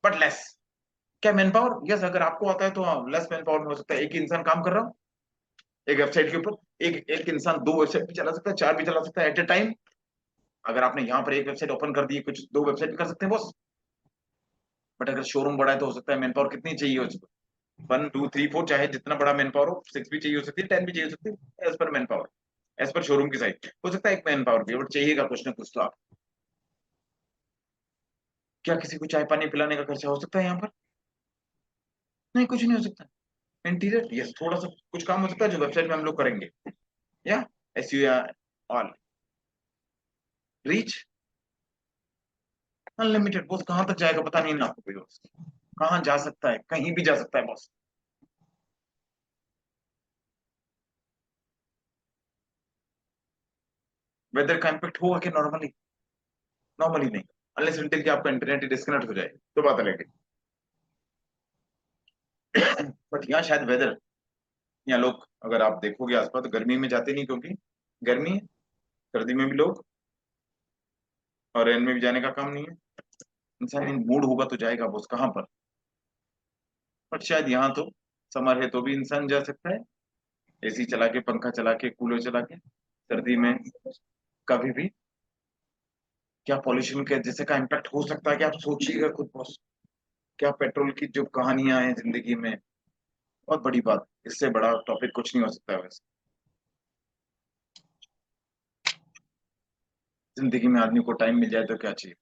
बट लेस। क्या मैन पावर, यस, अगर आपको आता है तो लेस मैन पावर में हो सकता है, एक ही इंसान काम कर रहा हो एक वेबसाइट के ऊपर, एक एक इंसान 2 वेबसाइट भी चला सकता है, 4 भी चला सकता है एट ए टाइम। अगर आपने यहाँ पर एक वेबसाइट ओपन कर दी, कुछ 2 वेबसाइट भी कर सकते हैं बॉस। बट अगर शोरूम बड़ा है तो हो सकता है मैन पावर कितनी चाहिए उसको, 1 2 3 4, चाहे जितना बड़ा मैन पावर हो, 6 भी चाहिए हो सकती है, 10 भी चाहिए हो सकती है, as per man power, as per showroom की साइज हो सकता है एक मैन पावर भी, बट चाहिएगा कुछ ना कुछ तो आप। क्या किसी को चाय पानी पिलाने का खर्चा हो सकता है यहाँ पर, नहीं कुछ नहीं हो सकता। इंटीरियर, यस, थोड़ा सा कुछ काम हो सकता है जो वेबसाइट में हम लोग करेंगे, या एसईओ या ऑल। रीच अनलिमिटेड बॉस, कहां तक जाएगा पता नहीं ना आपको, कोई बॉस कहाँ जा सकता है, कहीं भी जा सकता है बॉस। वेदर का इम्पेक्ट होगा कि नॉर्मली, नॉर्मली नहीं, अनलेस अनटिल कि आपका इंटरनेट डिस्कनेक्ट हो जाए तो बात अलग है। बट यहाँ शायद वेदर, यहाँ लोग अगर आप देखोगे आसपास तो गर्मी में जाते नहीं, क्योंकि गर्मी है, सर्दी में भी लोग, और रेन में भी जाने का काम नहीं है। इंसान मूड होगा तो जाएगा बॉस, कहाँ पर। बट शायद यहाँ तो समर है तो भी इंसान जा सकता है, एसी चला के, पंखा चला के, कूलर चला के, सर्दी में कभी भी। क्या पॉल्यूशन के जैसे का इम्पैक्ट हो सकता है कि आप सोचिएगा खुद बॉस, क्या पेट्रोल की जो कहानियां हैं जिंदगी में, बहुत बड़ी बात, इससे बड़ा टॉपिक कुछ नहीं हो सकता है वैसे। जिंदगी में आदमी को टाइम मिल जाए तो क्या चाहिए,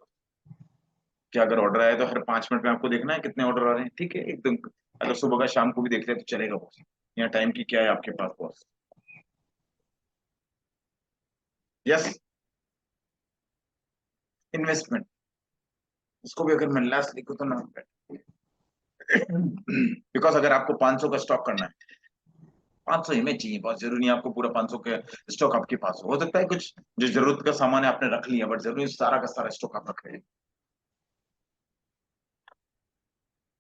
क्या अगर ऑर्डर आया तो हर 5 मिनट में आपको देखना है कितने ऑर्डर आ रहे हैं, ठीक है एकदम, अगर सुबह का शाम को भी देख ले तो चलेगा बॉस। यहाँ टाइम की क्या है आपके पास बॉस, यस, इन्वेस्टमेंट, इसको भी अगर मैं लास्ट लिखूं तो ना, बिकॉज अगर आपको 500 का स्टॉक करना है, 500 इमेज चाहिए, बहुत जरूरी नहीं आपको पूरा 500 के स्टॉक आपके पास हो सकता है कुछ जो जरूरत का सामान है आपने रख लिया, बट जरूरी सारा का सारा स्टॉक आप रख रहे हैं।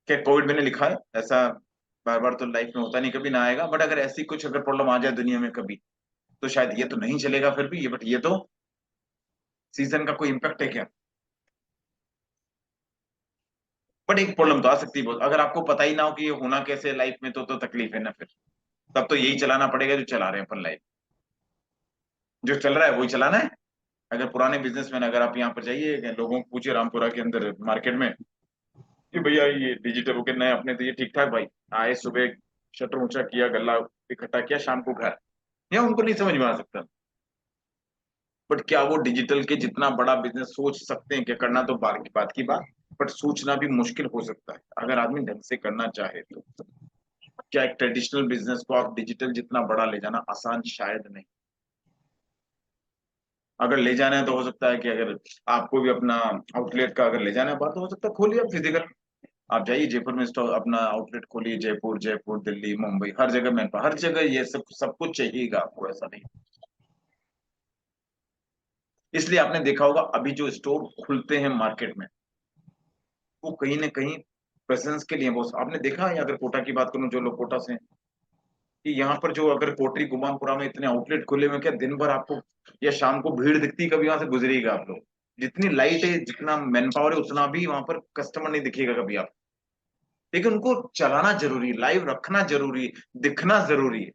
क्या कोविड मैंने लिखा है ऐसा, बार बार तो लाइफ में होता नहीं, कभी ना आएगा, बट अगर ऐसी कुछ अगर प्रॉब्लम आ जाए दुनिया में कभी, तो शायद ये तो नहीं चलेगा फिर भी ये, बट ये तो सीजन का कोई इम्पैक्ट है क्या। बट एक प्रॉब्लम तो आ सकती है बहुत, अगर आपको पता ही ना हो कि ये होना कैसे लाइफ में, तो तकलीफ है ना फिर, तब तो यही चलाना पड़ेगा जो चला रहे हैं अपन लाइफ, जो चल रहा है वही चलाना है। अगर पुराने बिजनेसमैन, अगर आप यहाँ पर जाइए लोगों को पूछिए रामपुरा के अंदर मार्केट में कि भैया ये डिजिटल हो के नए अपने, तो ये ठीक ठाक भाई, आए सुबह शटर ऊंचा किया, गल्ला इकट्ठा किया, शाम को घर, या उनको नहीं समझ में आ सकता। बट क्या वो डिजिटल के जितना बड़ा बिजनेस सोच सकते हैं, क्या करना तो बात की बात, बट सोचना भी मुश्किल हो सकता है अगर आदमी ढंग से करना चाहे तो। क्या एक ट्रेडिशनल बिजनेस को आप डिजिटल जितना बड़ा ले जाना आसान शायद नहीं, अगर ले जाना है तो हो सकता है कि अगर आपको भी अपना आउटलेट का अगर ले जाना है बात, तो हो सकता है खोलिए आप फिजिकल, आप जाइए जयपुर में स्टोर अपना आउटलेट खोलिए, जयपुर जयपुर दिल्ली मुंबई हर जगह मैन हर जगह ये सब सब कुछ चाहिएगा आपको, ऐसा नहीं। इसलिए आपने देखा होगा अभी जो स्टोर खुलते हैं मार्केट में, वो कहीं ना कहीं प्रेजेंस के लिए, बहुत आपने देखा है, अगर कोटा की बात करूं, जो लोग कोटा से हैं, कि यहाँ पर जो अगर कोटरी गुमानपुरा में इतने आउटलेट खुले हुए, क्या दिन भर आपको या शाम को भीड़ दिखती, कभी वहां से गुजरेगा आप लोग, जितनी लाइट है जितना मैन पावर है उतना भी वहां पर कस्टमर नहीं दिखेगा कभी आप, लेकिन उनको चलाना जरूरी है, लाइव रखना जरूरी है, दिखना जरूरी है,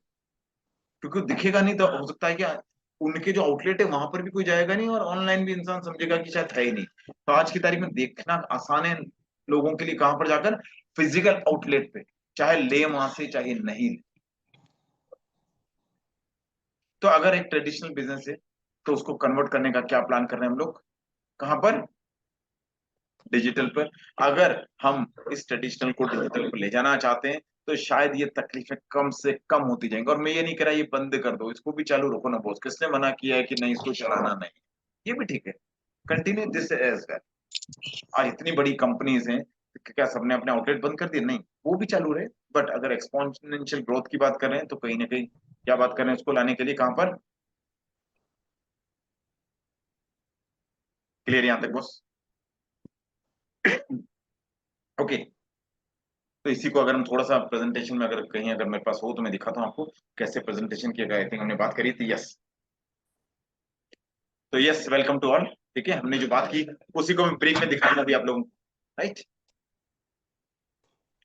क्योंकि वो दिखेगा नहीं तो हो सकता है कि उनके जो आउटलेट है वहां पर भी कोई जाएगा नहीं, और ऑनलाइन भी इंसान समझेगा कि शायद है ही नहीं। तो आज की तारीख में देखना आसान है लोगों के लिए, कहां पर जाकर, फिजिकल आउटलेट पे, चाहे ले वहां से चाहे नहीं ले। तो अगर एक ट्रेडिशनल बिजनेस है तो उसको कन्वर्ट करने का क्या प्लान कर रहे हैं हम लोग, कहाँ पर, डिजिटल पर। अगर हम इस ट्रेडिशनल को डिजिटल पर ले जाना चाहते हैं तो शायद ये तकलीफें कम से कम होती जाएंगी। और मैं ये नहीं कह रहा ये बंद कर दो, इसको भी चालू रखो ना बॉस, किसने मना किया है कि नहीं इसको चलाना नहीं, ये भी ठीक है, कंटिन्यू दिस एज वेल। और इतनी बड़ी कंपनीज हैं, तो क्या सबने अपने आउटलेट बंद कर दिए, नहीं, वो भी चालू रहे। बट अगर एक्सपोनेंशियल ग्रोथ की बात कर रहे हैं तो कहीं ना कहीं क्या बात कर रहे हैं, उसको लाने के लिए कहां पर, क्लियर यहां तक बॉस? ओके। तो इसी को अगर हम थोड़ा सा प्रेजेंटेशन में, अगर कहीं अगर मेरे पास हो तो मैं दिखाता हूँ आपको कैसे प्रेजेंटेशन किया गया। आई थिंक हमने बात करी थी, यस। तो यस, वेलकम टू ऑल। ठीक है, हमने जो बात की उसी को मैं ब्रीफ में दिखाऊंगा अभी आप लोगों को, राइट।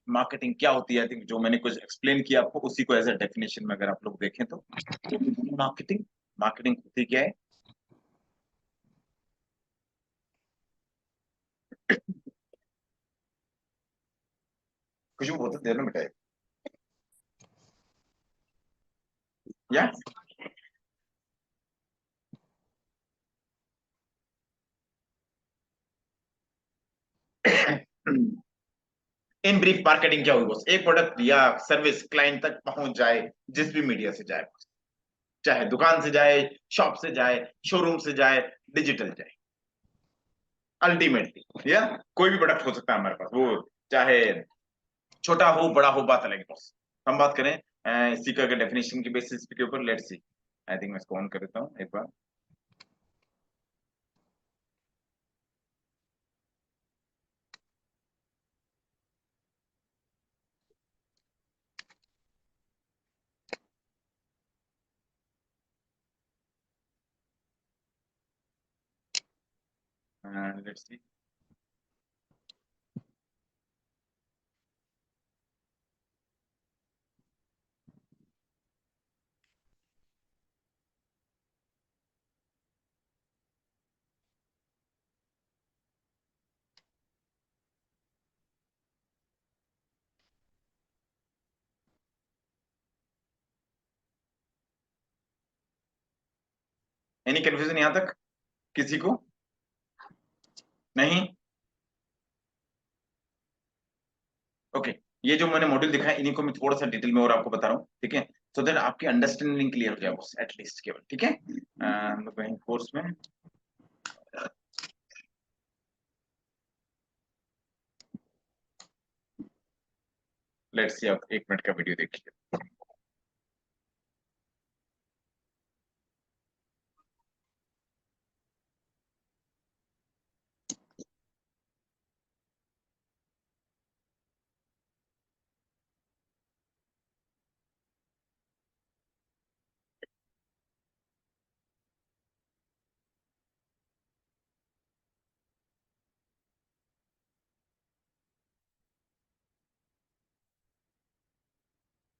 मार्केटिंग क्या होती है, आई थिंक जो मैंने कुछ एक्सप्लेन किया आपको उसी को एज अ डेफिनेशन में अगर आप लोग देखें तो मार्केटिंग, मार्केटिंग होती क्या है। कुछ भी बहुत देर में मिटाए या इन ब्रीफ मार्केटिंग क्या हुई बॉस, एक प्रोडक्ट या सर्विस क्लाइंट तक पहुंच जाए, जिस भी मीडिया से जाए, चाहे दुकान से जाए, शॉप से जाए, शोरूम से जाए, डिजिटल जाए, अल्टीमेटली या कोई भी प्रोडक्ट हो सकता है हमारे पास, वो चाहे छोटा हो बड़ा हो, बात अलग है बॉस। हम बात करें इसी का डेफिनेशन की बेसिस के ऊपर, लेट्स सी। आई थिंक मैं इसको ऑन कर देता हूँ एक बार। Let's see. एनी कंफ्यूजन यहाँ तक किसी को? नहीं? ओके। ये जो मैंने मॉड्यूल दिखाया इन्हीं को मैं थोड़ा सा डिटेल में और आपको बता रहा हूँ, ठीक है, सो दैट आपकी अंडरस्टैंडिंग क्लियर हो जाए बस, एटलीस्ट केवल, ठीक है। हम लोग कहीं कोर्स में, लेट्स सी, आप 1 मिनट का वीडियो देखिए।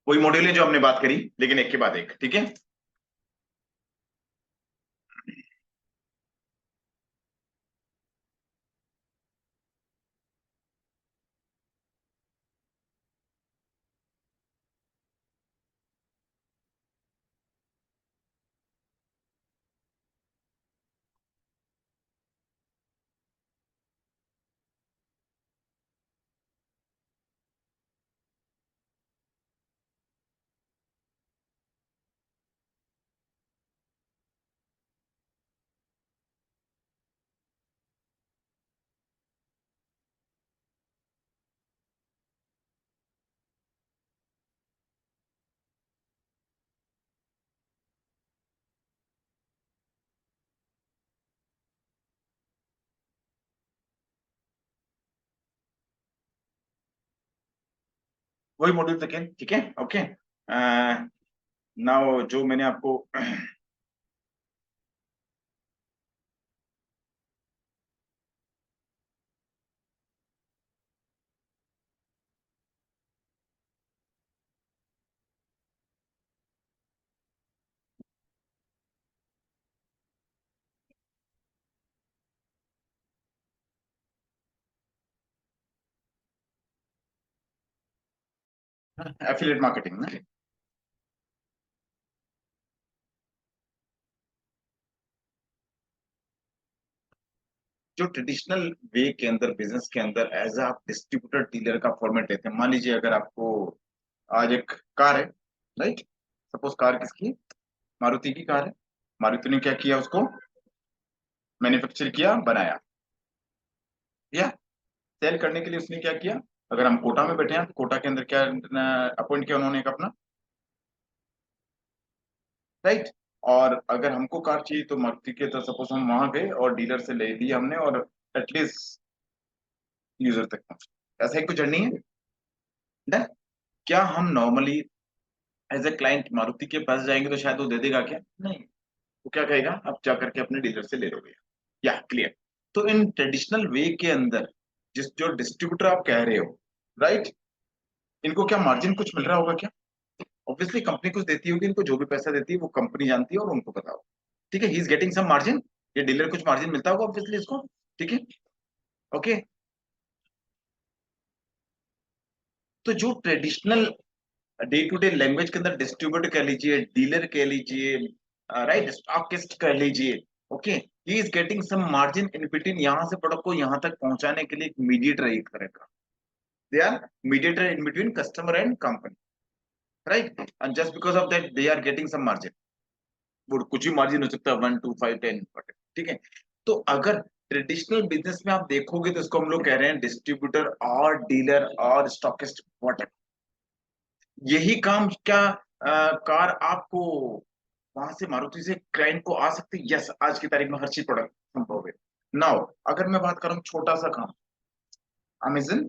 वही मॉड्यूल है जो हमने बात करी, लेकिन एक के बाद एक, ठीक है। वही मॉड्यूल तक है, ठीक है, ओके। नाउ जो मैंने आपको एफिलिएट मार्केटिंग ना, जो ट्रेडिशनल वे के अंदर बिजनेस के अंदर एज आप डिस्ट्रीब्यूटर डीलर का फॉर्मेट लेते हैं, मान लीजिए अगर आपको आज एक कार है, राइट, सपोज कार किसकी है? मारुति की कार है। मारुति ने क्या किया, उसको मैन्युफैक्चर किया, बनाया, या सेल करने के लिए उसने क्या किया? अगर हम कोटा में बैठे हैं तो कोटा के अंदर क्या अपॉइंट किया उन्होंने एक अपना, राइट। और अगर हमको कार चाहिए तो मारुति के, तो सपोज हम वहां गए और डीलर से ले ली हमने, और एटलीस्ट यूजर तक पहुंचे, ऐसा ही कुछ जर्नी है ना? क्या हम normally as a client Maruti के पास जाएंगे तो शायद वो दे देगा क्या? नहीं, वो क्या कहेगा, आप जा करके अपने डीलर से ले लोगे, या क्लियर। तो इन ट्रेडिशनल वे के अंदर जिस जो डिस्ट्रीब्यूटर आप कह रहे हो, राइट, इनको क्या मार्जिन कुछ मिल रहा होगा क्या? ऑब्वियसली कंपनी कुछ देती होगी इनको, जो भी पैसा देती है वो कंपनी जानती है और उनको पता होगा, ठीक है, he is getting some margin, ये डीलर कुछ मार्जिन मिलता होगा ऑब्वियसली इसको, ठीक है, ओके। तो जो traditional day to day language के अंदर डिस्ट्रीब्यूटर कह लीजिए, डीलर कह लीजिए, राइट, स्टॉकिस्ट कह लीजिए, okay, he is getting some margin in between, यहाँ से प्रोडक्ट को यहाँ तक पहुंचाने के लिए एक मीडिएटर है एक तरह का, they are mediator in between customer and company, right, and just because of that they are getting some margin, वो कुछ भी मार्जिन हो सकता है, 1 2 5 10, ठीक है। तो अगर ट्रेडिशनल बिजनेस में आप देखोगे तो इसको हम लोग कह रहे हैं डिस्ट्रीब्यूटर और डीलर और स्टॉकिस्ट, यही काम क्या कार आपको वहां से मारुति से क्लाइंट को आ सकती है? यस, आज की तारीख में हर चीज प्रोडक्ट संभव है। नाउ अगर मैं बात करूं छोटा सा काम, अमेजन,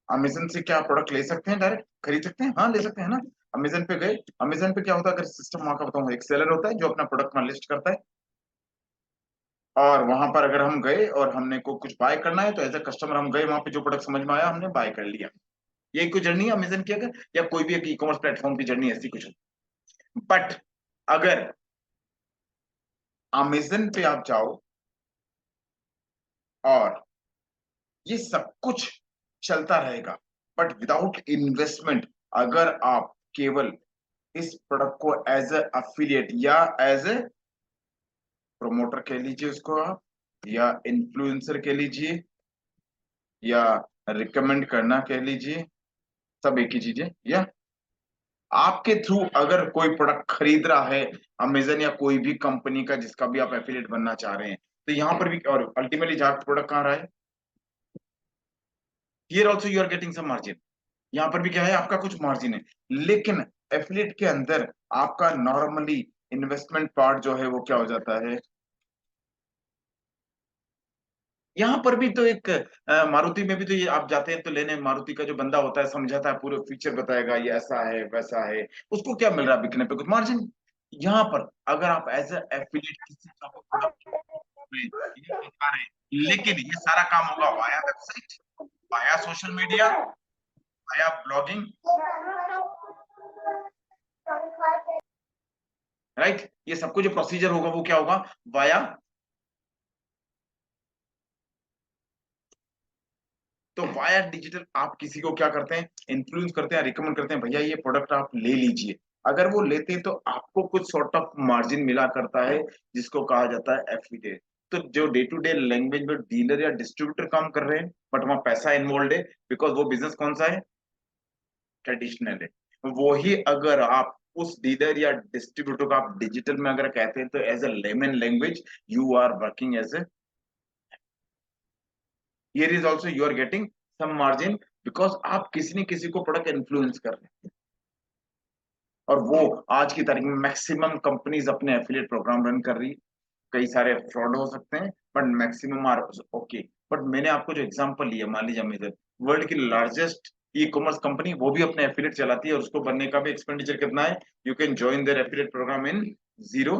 अमेजन से क्या प्रोडक्ट ले सकते हैं, डायरेक्ट खरीद सकते हैं? हाँ, ले सकते हैं ना। अमेजन पे गए, अमेजन पे क्या होता है, अगर सिस्टम वहां का बताऊं, एक सेलर होता है जो अपना प्रोडक्ट वहां लिस्ट करता है, और वहां पर अगर हम गए और हमने को कुछ बाय करना है तो एज अ कस्टमर हम गए, वहां पे जो प्रोडक्ट समझ में आया हमने बाय कर लिया। यही कोई जर्नी है अमेजन की, अगर या कोई भी एक ई कॉमर्स प्लेटफॉर्म की जर्नी ऐसी कुछ। बट अगर अमेजन पे आप जाओ और ये सब कुछ चलता रहेगा, बट विदाउट इन्वेस्टमेंट, अगर आप केवल इस प्रोडक्ट को एज ए अफिलिएट या एज ए प्रोमोटर कह लीजिए उसको आप, या इन्फ्लुएंसर कह लीजिए, या रिकमेंड करना कह लीजिए, सब एक ही चीज है। या आपके थ्रू अगर कोई प्रोडक्ट खरीद रहा है अमेजन या कोई भी कंपनी का जिसका भी आप एफिलिएट बनना चाह रहे हैं, तो यहाँ पर भी, और अल्टीमेटली जहाँ प्रोडक्ट कहाँ रहा है, here also you are getting some margin, यहाँ पर भी क्या है, आपका कुछ मार्जिन है। लेकिन एफिलिएट के अंदर आपका नॉर्मली इन्वेस्टमेंट पार्ट जो है वो क्या हो जाता है, यहाँ पर भी तो एक मारुति में भी तो ये आप जाते हैं तो लेने, मारुति का जो बंदा होता है समझाता है, पूरे फीचर बताएगा, ये ऐसा है वैसा है, उसको क्या मिल रहा है, बिकने पे कुछ मार्जिन। यहाँ पर अगर आप एज ए एफिलिएट किसी का प्रोडक्ट में ये बता रहे हैं, लेकिन ये सारा काम होगा via website, via social media, via blogging, right, ये सबको जो प्रोसीजर होगा वो क्या होगा, वाया। तो वाया डिजिटल आप किसी को क्या करते हैं, इन्फ्लुएंस करते हैं, रिकमेंड करते हैं, भैया ये प्रोडक्ट आप ले लीजिए। अगर वो लेते हैं तो आपको कुछ सॉर्ट ऑफ मार्जिन मिला करता है, जिसको कहा जाता है एफिलिएट। तो जो डे टू डे लैंग्वेज में डीलर या डिस्ट्रीब्यूटर काम कर रहे हैं, बट वहां पैसा इन्वॉल्व है, बिकॉज वो बिजनेस कौन सा है, ट्रेडिशनल है। वही अगर आप उस डीलर या डिस्ट्रीब्यूटर को आप डिजिटल में अगर कहते हैं, तो as a layman language you are working as a, here is also you are getting some margin, because आप किसी न किसी को प्रोडक्ट इन्फ्लुएंस कर रहे हैं। और वो आज की तारीख में मैक्सिमम कंपनीज अपने एफिलिएट प्रोग्राम रन कर रही है। कई सारे फ्रॉड हो सकते हैं, but maximum are okay. But मैंने आपको जो एग्जांपल लिया, मान लीजिए अमेजन वर्ल्ड की लार्जेस्ट ई कॉमर्स कंपनी, वो भी अपने एफिलिएट चलाती है, और उसको बनने का भी एक्सपेंडिचर कितना है, you can join their affiliate program in zero,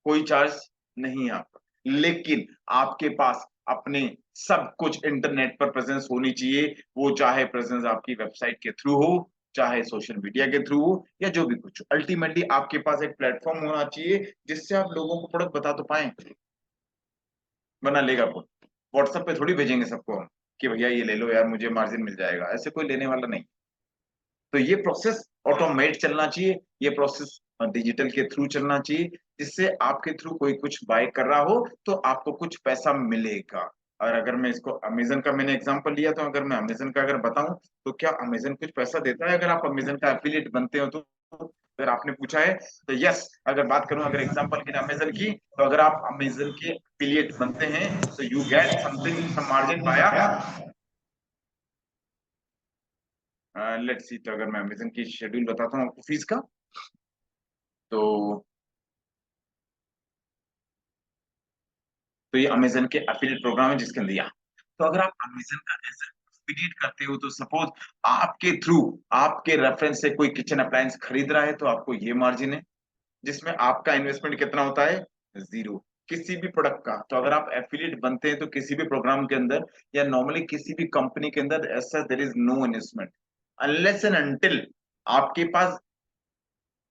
कोई चार्ज नहीं है आपका। लेकिन आपके पास अपने सब कुछ इंटरनेट पर प्रेजेंस होनी चाहिए, वो चाहे प्रेजेंस आपकी वेबसाइट के थ्रू हो, चाहे सोशल मीडिया के थ्रू हो, या जो भी कुछ हो, अल्टीमेटली आपके पास एक प्लेटफॉर्म होना चाहिए जिससे आप लोगों को प्रोडक्ट बता तो पाए। बना लेगा कौन? व्हाट्सएप पे थोड़ी भेजेंगे सबको हम कि भैया ये ले लो यार मुझे मार्जिन मिल जाएगा, ऐसे कोई लेने वाला नहीं। तो ये प्रोसेस ऑटोमेट चलना चाहिए, ये प्रोसेस और डिजिटल के थ्रू चलना चाहिए, जिससे आपके थ्रू कोई कुछ बाय कर रहा हो तो आपको कुछ पैसा मिलेगा। और अगर मैं इसको अमेजन का मैंने एग्जांपल लिया, तो अगर मैं अमेजन का अगर बताऊं, तो क्या अमेजन कुछ पैसा देता है अगर आप अमेजन का एफिलिएट बनते हो तो? अगर आपने पूछा है तो यस। अगर बात करूं अगर एग्जांपल की अमेजन की, तो अगर आप अमेजन के एफिलिएट बनते हैं तो you get something some margin पाया। लेट्स सी, तो अगर मैं अमेजन की शेड्यूल बताता हूँ आपको फीस का, तो ये अमेजन के एफिलिएट प्रोग्राम है जिसके अंदर यहाँ, तो अगर आप अमेजन का एज एफिलिएट करते हो, तो सपोज आपके थ्रू आपके रेफरेंस से कोई किचन अप्लायंस खरीद रहा है, तो आपको ये मार्जिन है, जिसमें आपका इन्वेस्टमेंट कितना होता है? जीरो, किसी भी प्रोडक्ट का। तो अगर आप एफिलिएट बनते हैं तो किसी भी प्रोग्राम के अंदर या नॉर्मली किसी भी कंपनी के अंदर ऐसा there is no investment unless and until आपके पास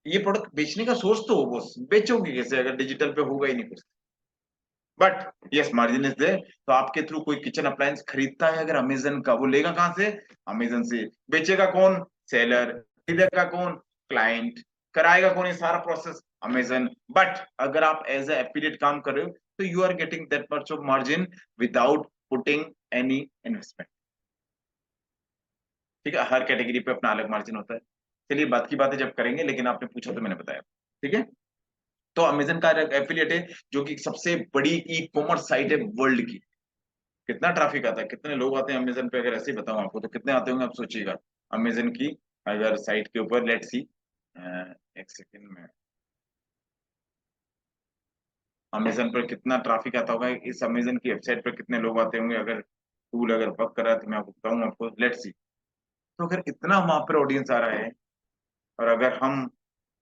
ये प्रोडक्ट बेचने का सोर्स तो हो, बस बेचोगे कैसे अगर डिजिटल पे होगा ही नहीं कुछ। But yes, margin is there. तो आपके थ्रू कोई किचन अप्लायंस खरीदता है अगर अमेजन का, वो लेगा कहां से? अमेजन से। बेचेगा कौन? सेलर। खरीदेगा कौन? क्लाइंट। कराएगा कौन ये सारा प्रोसेस? अमेजन। बट अगर आप एज ए एफिलिएट काम कर रहे हो, तो you are getting that much of margin without putting any investment. ठीक है, हर कैटेगरी पे अपना अलग मार्जिन होता है। चलिए बात की बातें जब करेंगे, लेकिन आपने पूछा तो मैंने बताया। ठीक है, तो अमेजन का एफिलिएट है, जो कि सबसे बड़ी ई कॉमर्स साइट है वर्ल्ड की। कितना ट्रैफिक आता है, कितने लोग आते हैं अमेजन पे, अगर ऐसे ही बताऊं आपको तो कितने आते होंगे आप सोचिएगा। अमेजन की अगर साइट के ऊपर लेट्स सी, एक सेकंड में, अमेजन पर कितना ट्रैफिक आता होगा, इस अमेजन की वेबसाइट पर कितने लोग आते होंगे, अगर टूल अगर वर्क कर रहा है तो मैं आपको बताऊं आपको, लेट्स सी। तो अगर इतना वहां पर ऑडियंस आ रहा है, और अगर हम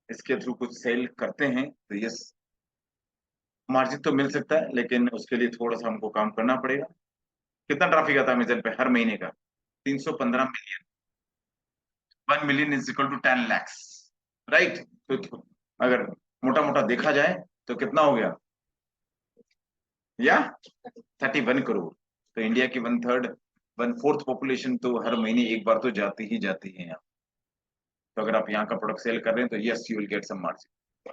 इसके थ्रू कुछ सेल करते हैं, तो यस, मार्जिन तो मिल सकता है, लेकिन उसके लिए थोड़ा सा हमको काम करना पड़ेगा। कितना ट्रैफिक आता है अमेजन पे हर महीने का? 315 million. 1 million is equal to 10 lakhs, राइट? तो अगर मोटा मोटा देखा जाए तो कितना हो गया, या 31 करोड़। तो इंडिया की 1/3 1/4 पॉपुलेशन तो हर महीने एक बार तो जाती ही जाती है यहाँ। तो अगर आप यहाँ का प्रोडक्ट सेल कर रहे हैं, तो yes, you will get some margin.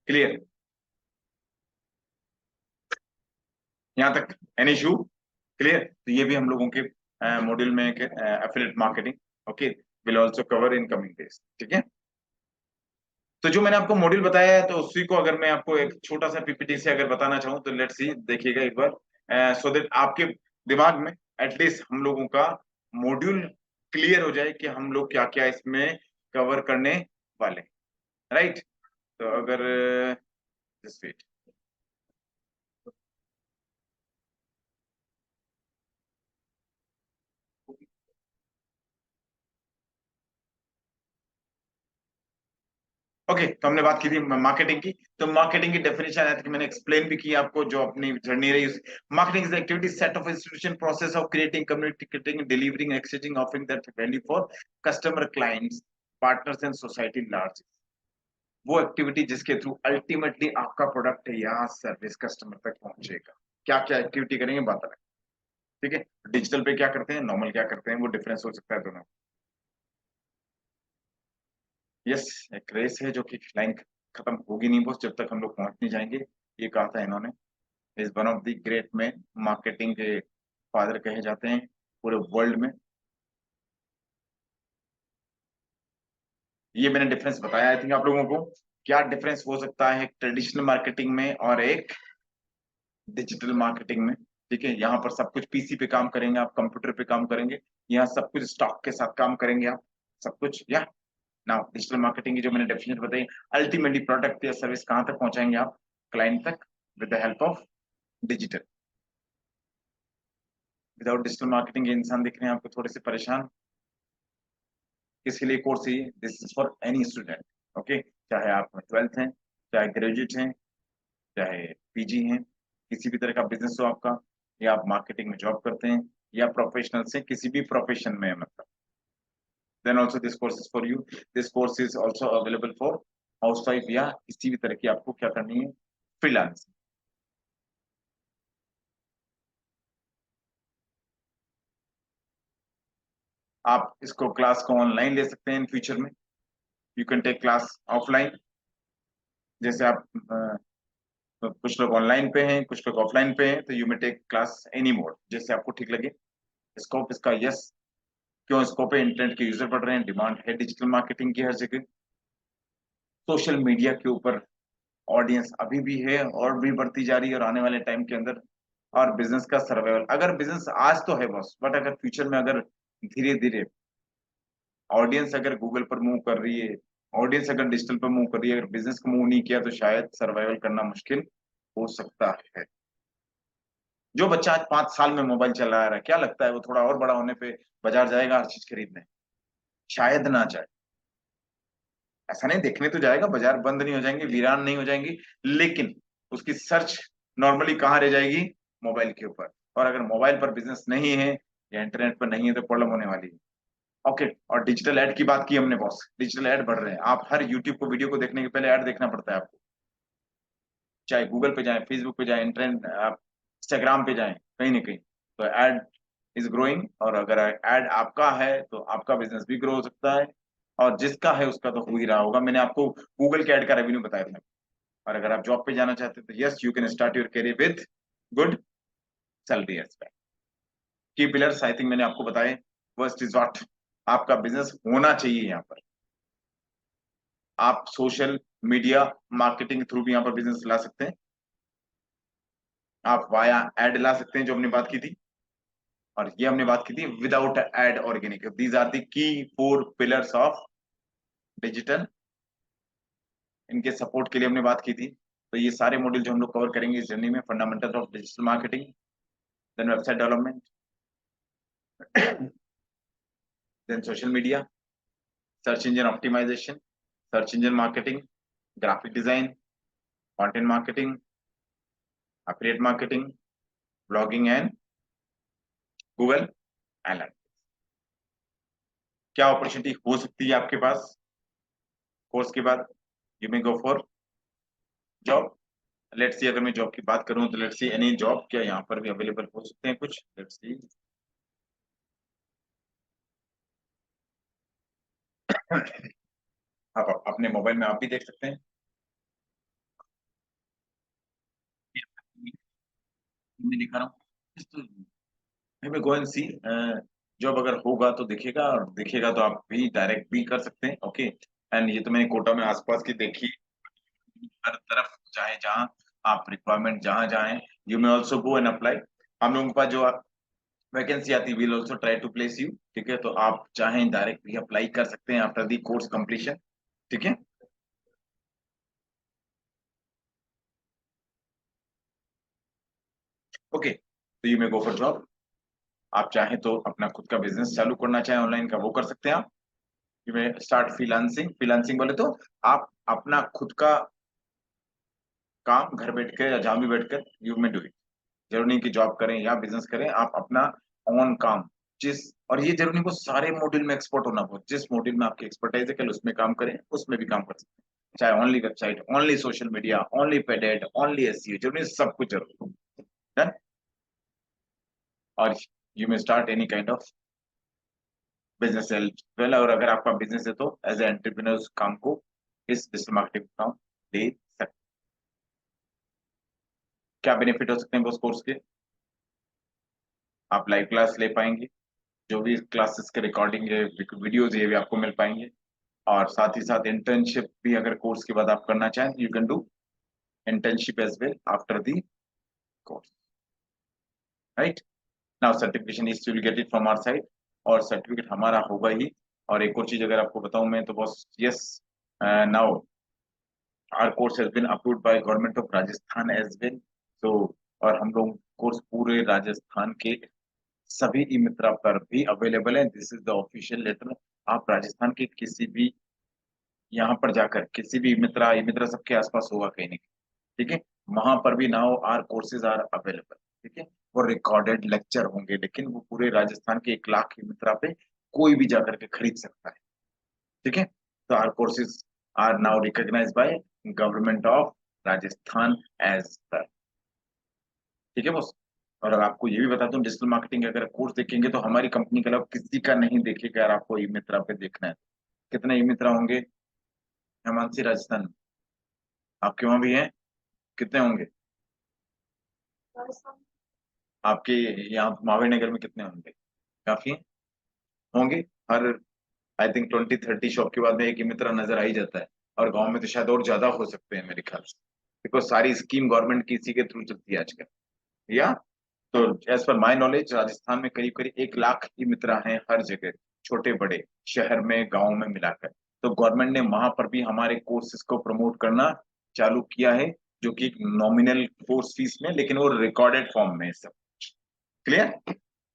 Clear यहाँ तक? Any issue? क्लियर? तो ये भी हम लोगों के मॉड्यूल में affiliate marketing, okay, will also cover in coming days. ठीक है, तो जो मैंने आपको मॉड्यूल बताया है, तो उसी को अगर मैं आपको एक छोटा सा पीपीटी से अगर बताना चाहूँ, तो लेट्स सी, देखिएगा एक बार, सो दैट आपके दिमाग में एटलीस्ट हम लोगों का मॉड्यूल क्लियर हो जाए कि हम लोग क्या क्या इसमें कवर करने वाले, राइट? तो अगर जस्ट वेट। ओके, तो हमने बात की थी मार्केटिंग की। तो मार्केटिंग की डेफिनेशन आई थिंक मैंने एक्सप्लेन भी किया आपको, जो अपनी जर्नी रही। Marketing is activity set of institution process of creating, communicating, delivering, exchanging, offering that value for customer, clients, partners and society large. वो एक्टिविटी जिसके थ्रू अल्टीमेटली आपका प्रोडक्ट या सर्विस कस्टमर तक पहुंचेगा। क्या क्या एक्टिविटी करेंगे बात अलग। ठीक है, डिजिटल पे क्या करते हैं, नॉर्मल क्या करते हैं, वो डिफरेंस हो सकता है दोनों। यस, एक रेस है जो कि लाइन खत्म होगी नहीं बस जब तक हम लोग पहुंच नहीं जाएंगे। ये कहा था इन्होंने, is one of the great man, marketing के फादर कहे जाते हैं पूरे वर्ल्ड में। ये मैंने डिफरेंस बताया आई थिंक आप लोगों को। क्या डिफरेंस हो सकता है एक ट्रेडिशनल मार्केटिंग में और एक डिजिटल मार्केटिंग में? ठीक है, यहाँ पर सब कुछ पीसी पे काम करेंगे आप, कंप्यूटर पे काम करेंगे, यहाँ सब कुछ स्टॉक के साथ काम करेंगे आप, सब कुछ। या नाउ डिजिटल मार्केटिंग की जो मैंने डेफिनेशन बताई, अल्टीमेटली प्रोडक्ट या सर्विस कहाँ तक पहुंचाएंगे आप? क्लाइंट तक, with the help of digital. Without digital marketing ये इंसान दिख रहे हैं आपको थोड़े से परेशान। किसके लिए कोर्स है? This is for any student, okay, चाहे आप 12th हैं, चाहे ग्रेजुएट हैं, चाहे पीजी हैं, किसी भी तरह का बिजनेस हो आपका, या आप मार्केटिंग में जॉब करते हैं, या प्रोफेशनल से किसी भी प्रोफेशन में है, मतलब, then also this course is for you. This course is also available for housewife या किसी भी तरह की आपको क्या करनी है, फ्रीलांस। आप इसको क्लास को ऑनलाइन ले सकते हैं इन फ्यूचर में, you can take class offline, जैसे आप तो कुछ लोग ऑनलाइन पे हैं, कुछ लोग ऑफलाइन पे हैं, तो you may take class any mode, जैसे आपको ठीक लगे। स्कोप इसका यस, क्यों स्कोप है? इंटरनेट के यूजर बढ़ रहे हैं, डिमांड है डिजिटल मार्केटिंग की हर जगह। सोशल मीडिया के ऊपर ऑडियंस अभी भी है और भी बढ़ती जा रही है और आने वाले टाइम के अंदर। और बिजनेस का सर्वाइवल, अगर बिजनेस आज तो है बॉस, बट अगर फ्यूचर में अगर धीरे धीरे ऑडियंस अगर गूगल पर मूव कर रही है, ऑडियंस अगर डिजिटल पर मूव कर रही है, अगर बिजनेस को मूव नहीं किया तो शायद सर्वाइवल करना मुश्किल हो सकता है। जो बच्चा आज 5 साल में मोबाइल चला रहा है, क्या लगता है वो थोड़ा और बड़ा होने पे बाजार जाएगा हर चीज खरीदने? शायद ना जाए। ऐसा नहीं, देखने तो जाएगा, बाजार बंद नहीं हो जाएंगे, वीरान नहीं हो जाएंगी, लेकिन उसकी सर्च नॉर्मली कहाँ रह जाएगी? मोबाइल के ऊपर। और अगर मोबाइल पर बिजनेस नहीं है या इंटरनेट पर नहीं है तो प्रॉब्लम होने वाली है। ओके, और डिजिटल एड की बात की हमने बॉस, डिजिटल एड बढ़ रहे हैं। आप हर यूट्यूब को वीडियो को देखने के पहले ऐड देखना पड़ता है आपको, चाहे गूगल पे जाएं, फेसबुक पे जाएं, इंटरनेट आप इंस्टाग्राम पे जाएं, कहीं ना कहीं तो ऐड इज ग्रोइंग। और अगर ऐड आपका है तो आपका बिजनेस भी ग्रो हो सकता है, और जिसका है उसका तो हो ही रहा होगा। मैंने आपको गूगल के ऐड का रेवेन्यू बताया था। और अगर आप जॉब पे जाना चाहते हैं तो yes, you can start your career with good salary as well. Key pillars I think मैंने आपको बताए। फर्स्ट इज व्हाट, आपका बिजनेस होना चाहिए यहाँ पर। आप सोशल मीडिया मार्केटिंग के थ्रू भी यहाँ पर बिजनेस ला सकते हैं, आप वाया एड ला सकते हैं, जो हमने बात की थी। और ये हमने बात की थी without ad organic. These are the key 4 pillars of digital, इनके सपोर्ट के लिए हमने बात की थी। तो ये सारे मॉड्यूल जो हम लोग कवर करेंगे इस जर्नी में, fundamental of digital marketing, then website development, then social media, search engine optimisation, search engine marketing, graphic design, content marketing, affiliate marketing, blogging and Google analytics. क्या अपॉर्चुनिटी हो सकती है आपके पास कोर्स के बाद? You may go for job. Let's see, अगर मैं जॉब की बात करूं तो लेट्स सी एनी जॉब क्या यहाँ पर भी अवेलेबल हो सकते हैं कुछ? Let's see. आप अपने मोबाइल में आप भी देख सकते हैं। मैं दिखा रहा हूँ, मैं गो एंड सी। जॉब अगर होगा तो दिखेगा, और दिखेगा तो आप भी डायरेक्ट भी कर सकते हैं। ओके, एंड ये तो मैंने कोटा में आसपास की देखी, हर तरफ चाहे जहाँ आप रिक्वायरमेंट जहाँ जाए, you may also go and apply. हम लोगों के पास जो वैकेंसी आती will also try to place you. ठीक है, तो आप चाहें डायरेक्ट भी अप्लाई कर सकते हैं आफ्टर दी कोर्स कंप्लीशन। ठीक है। ओके, तो you may go for job. आप चाहें तो अपना खुद का बिजनेस चालू करना चाहें ऑनलाइन का, वो कर सकते हैं आप। You may start freelancing. Freelancing बोले तो आप अपना खुद का काम घर बैठ कर या जहां भी बैठकर यू मे डू इट। जरूरी नहीं कि जॉब करें या बिजनेस करें, आप अपना ऑन काम जिस, और ये जरूरी नहीं को सारे मॉड्यूल में एक्सपर्ट होना हो, जिस मॉड्यूल में आपकी एक्सपर्टाइज है कल उसमें काम करें, उसमें भी काम कर सकते हैं। चाहे only website, only social media, only paid ad, only SEO, जरूरी नहीं, सब कुछ जरूरी डन। और you may start any kind of business as well. और अगर आपका बिजनेस है तो एज ए एंटरप्रेन्योर उस काम को, इस डिजिटल मार्केटिंग काम ले सकते। क्या बेनिफिट हो सकते हैं उस कोर्स के? आप लाइव क्लास ले पाएंगे, जो भी क्लासेस के रिकॉर्डिंग है, वीडियोज ये भी आपको मिल पाएंगे। और साथ ही साथ इंटर्नशिप भी अगर कोर्स के बाद आप करना चाहें you can do internship as well after the course, right? Now certification is you will get it from our side, और सर्टिफिकेट हमारा होगा ही। और एक और चीज अगर आपको बताऊं मैं तो बस, yes, now our course has been approved by government of Rajasthan as well, so और हम लोग कोर्स पूरे राजस्थान के सभी ई मित्रा पर भी अवेलेबल है। This is the official letter. आप राजस्थान के किसी भी यहाँ पर जाकर किसी भी ई मित्रा सबके आसपास होगा कहीं नहीं, ठीक है, वहां पर भी now our courses are available. ठीक है, वो रिकॉर्डेड लेक्चर होंगे, लेकिन वो पूरे राजस्थान के 1 लाख की मित्रा पे कोई भी जाकर के खरीद सकता है। ठीक है, तो our courses are now recognised by government of Rajasthan as well. ठीक है बॉस। और अगर आपको ये भी बता दूं, डिजिटल मार्केटिंग अगर कोर्स देखेंगे तो हमारी कंपनी का अलावा किसी का नहीं देखेगा। अगर आपको ई मित्रा पे देखना है, कितने ई मित्रा होंगे? हेमांसी राजस्थान में, आपके वहां भी हैं? कितने होंगे आपके यहाँ महावीर नगर में, कितने होंगे? काफी होंगे। हर आई थिंक 20-30 शॉप के बाद में एक ही मित्र नजर आ ही जाता है। और गांव में तो शायद और ज्यादा हो सकते हैं मेरे ख्याल से, बिकॉज सारी स्कीम गवर्नमेंट की इसी के थ्रू चलती है आजकल। या तो as per my knowledge Rajasthan में करीब करीब 1 लाख ही मित्र हैं हर जगह, छोटे बड़े, शहर में गांव में मिलाकर। तो गवर्नमेंट ने वहां पर भी हमारे कोर्सेज को प्रमोट करना चालू किया है, जो कि नॉमिनल कोर्स फीस में, लेकिन वो रिकॉर्डेड फॉर्म में है सब। क्लियर?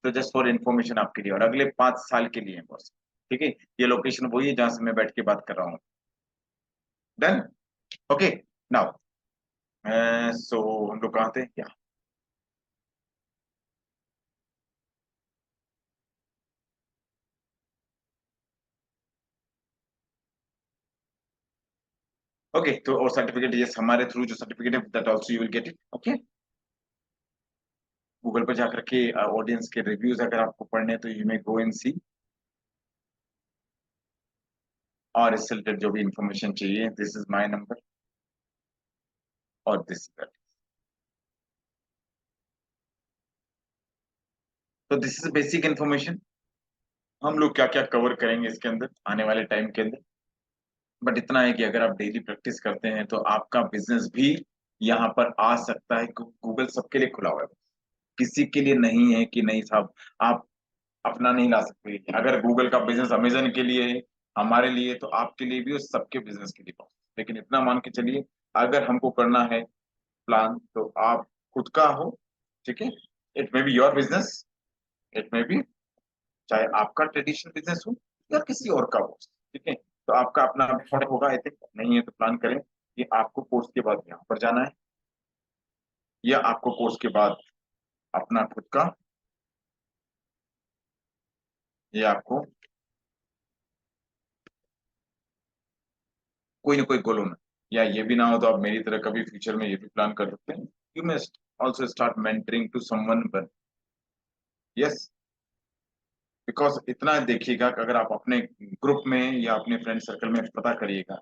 तो जस्ट फॉर इन्फॉर्मेशन आपके लिए, और अगले 5 साल के लिए है बॉस। ठीक है, ये लोकेशन वही है जहां से मैं बैठ के बात कर रहा हूँ। डन? ओके। नाउ सो हम लोग कहाँ थे क्या? ओके, तो और सर्टिफिकेट, यस, हमारे थ्रू जो सर्टिफिकेट है that also you will get it. Okay, Google पर जाकर के ऑडियंस के रिव्यूज अगर आपको पढ़ने हैं तो यू मे गो एंड सी, और इससे रिलेटेड जो भी इंफॉर्मेशन चाहिए, दिस इज माय नंबर और दिस इज दैट। तो दिस इज बेसिक इंफॉर्मेशन, हम लोग क्या क्या कवर करेंगे इसके अंदर आने वाले टाइम के अंदर। बट इतना है कि अगर आप डेली प्रैक्टिस करते हैं तो आपका बिजनेस भी यहाँ पर आ सकता है। गूगल सबके लिए खुला हुआ है, किसी के लिए नहीं है कि नहीं साहब आप अपना नहीं ला सकते। अगर गूगल का बिजनेस अमेजन के लिए है, हमारे लिए, तो आपके लिए भी और सबके बिजनेस के लिए possible। लेकिन इतना मान के चलिए, अगर हमको करना है प्लान, तो आप खुद का हो, ठीक है, it may be your business, it may B, चाहे आपका ट्रेडिशनल बिजनेस हो या किसी और का हो, ठीक है, तो आपका अपना फर्क होगा। आई थिंक नहीं है तो प्लान करें कि आपको कोर्स के बाद यहाँ पर जाना है, या आपको कोर्स के बाद अपना खुद का, या आपको कोई ना कोई गोल होना। या ये भी ना हो तो आप मेरी तरह कभी फ्यूचर में ये भी प्लान कर सकते हैं, you may also start mentoring to someone, but yes, because इतना देखिएगा कि अगर आप अपने ग्रुप में या अपने फ्रेंड सर्कल में पता करिएगा,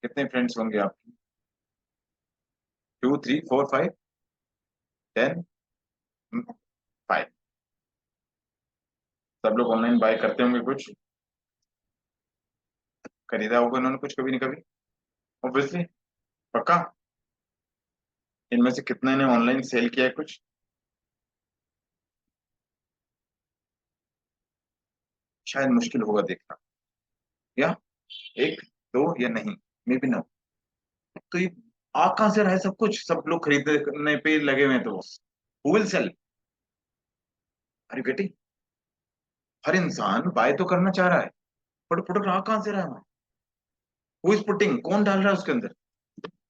कितने फ्रेंड्स होंगे आपके? 2, 3, 4, 5, 10, 5? सब लोग ऑनलाइन बाय करते होंगे, कुछ खरीदा होगा उन्होंने कुछ कभी ना कभी, ऑब्वियसली, पक्का। इनमें से कितने ने ऑनलाइन सेल किया है कुछ? शायद मुश्किल होगा देखना, या एक दो या नहीं, मे बी ना। तो ये आ कहां से रहा है सब कुछ, सब लोग खरीदने पे लगे हुए हैं, तो हु विल सेल? अरे बेटी, हर इंसान बाय तो करना चाह रहा है, बट प्रोडक्ट आ कहां से रहा है? हु इज पुटिंग, कौन डाल रहा है उसके अंदर?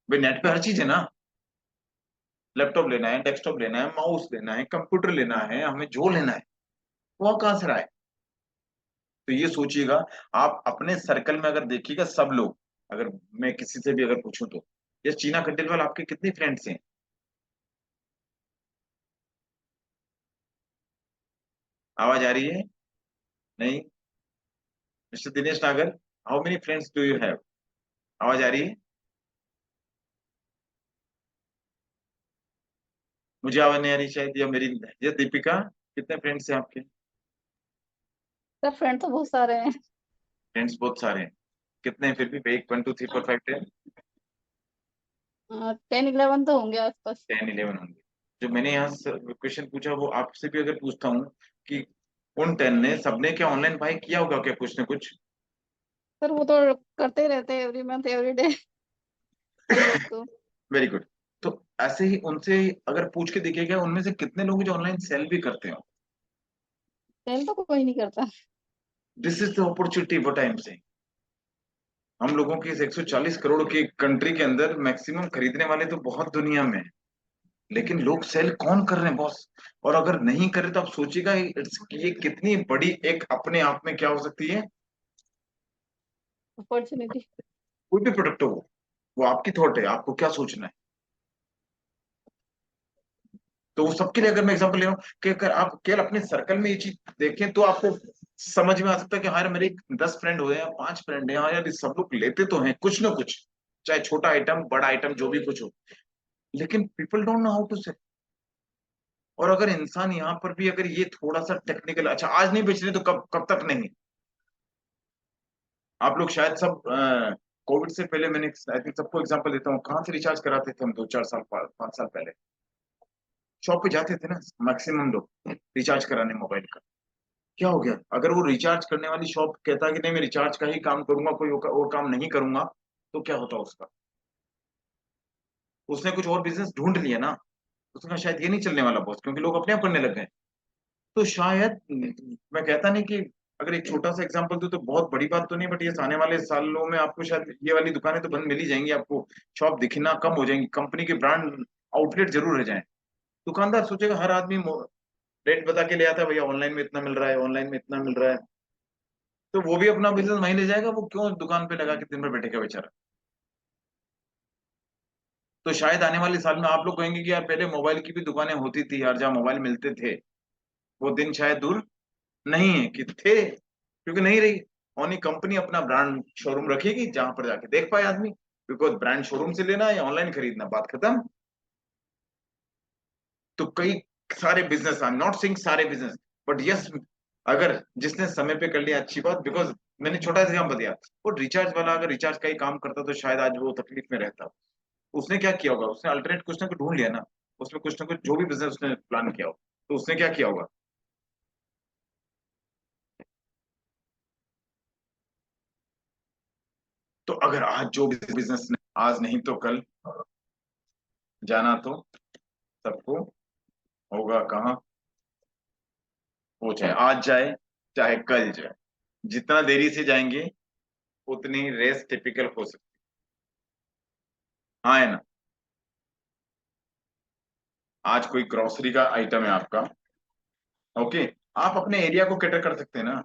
भाई नेट पे हर चीज है ना, लैपटॉप लेना है, डेस्कटॉप लेना है, माउस लेना है, कंप्यूटर लेना है, हमें जो लेना है वो कहां से रहा है? तो ये सोचिएगा, आप अपने सर्कल में अगर देखिएगा सब लोग, अगर मैं किसी से भी अगर पूछूं तो, ये चीना खंडेलवाल आपके कितने फ्रेंड्स हैं? आवाज आ रही है? नहीं? मिस्टर दिनेश नागर, how many friends do you have? आवाज आ रही है? मुझे आवाज नहीं आ रही शायद, या मेरी? ये दीपिका, कितने फ्रेंड्स हैं आपके? सर फ्रेंड तो बहुत सारे हैं। फ्रेंड्स बहुत सारे हैं, कितने हैं फिर भी? एक, 1, 2, 3, 4, 5, 10? 10-11 तो होंगे आसपास। 10, 11 होंगे। जो मैंने यहाँ क्वेश्चन पूछा वो आपसे भी अगर पूछता हूँ कि उन 10 ने सबने क्या ऑनलाइन बाय किया होगा क्या कुछ ना कुछ? सर वो तो करते ही रहते हैं, एवरी मंथ एवरी डे। हर वीक को। Very good. तो ऐसे ही उनसे अगर पूछ के देखिएगा, उनमें से कितने लोग जो ऑनलाइन सेल भी करते हो? सेल तो कोई नहीं करता। This is the opportunity what I am saying. हम लोगों की इस 140 करोड़ की कंट्री के अंदर मैक्सिमम खरीदने वाले तो बहुत दुनिया में हैं, लेकिन लोग सेल कौन कर रहे हैं बॉस? और अगर नहीं कर रहे तो आप सोचिएगा ये कितनी बड़ी एक अपने आप में क्या हो सकती है। अपॉर्चुनिटी। कोई भी प्रोडक्ट हो, वो आपकी थॉट है, आपको क्या सोचना है। तो वो सबके लिए, अगर मैं एग्जांपल ले रहा हूँ कि अगर आप केवल अपने सर्कल में ये चीज देखें तो आपको समझ में आ सकता है कि हाँ यार मेरे 10 फ्रेंड हुए हैं, 5 फ्रेंड हैं, हाँ यार ये सब लोग लेते तो हैं कुछ ना कुछ, चाहे छोटा आइटम बड़ा आइटम जो भी कुछ हो, लेकिन people don't know how to say. और अगर इंसान यहाँ पर भी अगर ये थोड़ा सा टेक्निकल, अच्छा आज नहीं बेच रहे तो कब कब तक नहीं। आप लोग शायद सब कोविड से पहले, मैंने आई थिंक सबको एग्जांपल देता हूँ, कहाँ से रिचार्ज कराते थे हम 2-4 साल 5 साल पहले, शॉप पे जाते थे ना मैक्सिमम लोग रिचार्ज कराने मोबाइल का। क्या हो गया अगर वो रिचार्ज करने वाली शॉप कहता है कि नहीं मैं रिचार्ज का ही काम करूंगा, कोई और काम नहीं करूंगा, तो क्या होता उसका? उसने कुछ और बिजनेस ढूंढ लिया ना, उसने कहा शायद ये नहीं चलने वाला बॉस, क्योंकि लोग अपने आप करने लग गए। तो शायद मैं कहता नहीं कि अगर एक छोटा सा एग्जांपल दूं तो बहुत बड़ी बात तो नहीं, बट ये आने वाले सालों में आपको शायद ये वाली दुकानें तो बंद मिल ही जाएंगी, आपको शॉप दिखना कम हो जाएंगी, कंपनी के ब्रांड आउटलेट जरूर रह जाए। दुकानदार सोचेगा हर आदमी रेट बता के ले आता है, भैया ऑनलाइन में इतना मिल रहा है, ऑनलाइन में इतना मिल रहा है, तो वो भी अपना बिजनेस वहीं ले जाएगा, वो क्यों दुकान पे लगा के दिन भर बैठेगा बेचारा। तो शायद आने वाले साल में आप लोग कहेंगे कि यार पहले मोबाइल की भी दुकानें होती थी यार, जहाँ मोबाइल मिलते थे, वो दिन शायद दूर नहीं है कि थे, क्योंकि नहीं रही। ओनली कंपनी अपना ब्रांड शोरूम रखेगी जहां पर जाके देख पाए आदमी, बिकॉज ब्रांड शोरूम से लेना या ऑनलाइन खरीदना, बात खत्म। तो कई सारे business, I am not saying सारे बिजनेस, बट यस, अगर जिसने समय पे कर लिया अच्छी बात, बिकॉज मैंने छोटा सा एग्जाम्पल दिया, वो रिचार्ज वाला अगर रिचार्ज का ही काम करता तो शायद आज वो तकलीफ में रहता। उसने क्या किया होगा, उसने अल्टरनेट कुछ ना कुछ ढूंढ लिया ना, उसमें कुछ ना कुछ जो भी बिजनेस उसने प्लान किया हो, तो उसने क्या किया होगा। तो अगर आज जो भी बिजनेस ने आज नहीं तो कल जाना, तो सबको होगा कहाँ, वो चाहे आज जाए चाहे कल जाए, जितना देरी से जाएंगे उतनी रेस टिपिकल हो सकती। हाँ है ना। आज कोई ग्रोसरी का आइटम है आपका, ओके, आप अपने एरिया को कैटर कर सकते हैं ना,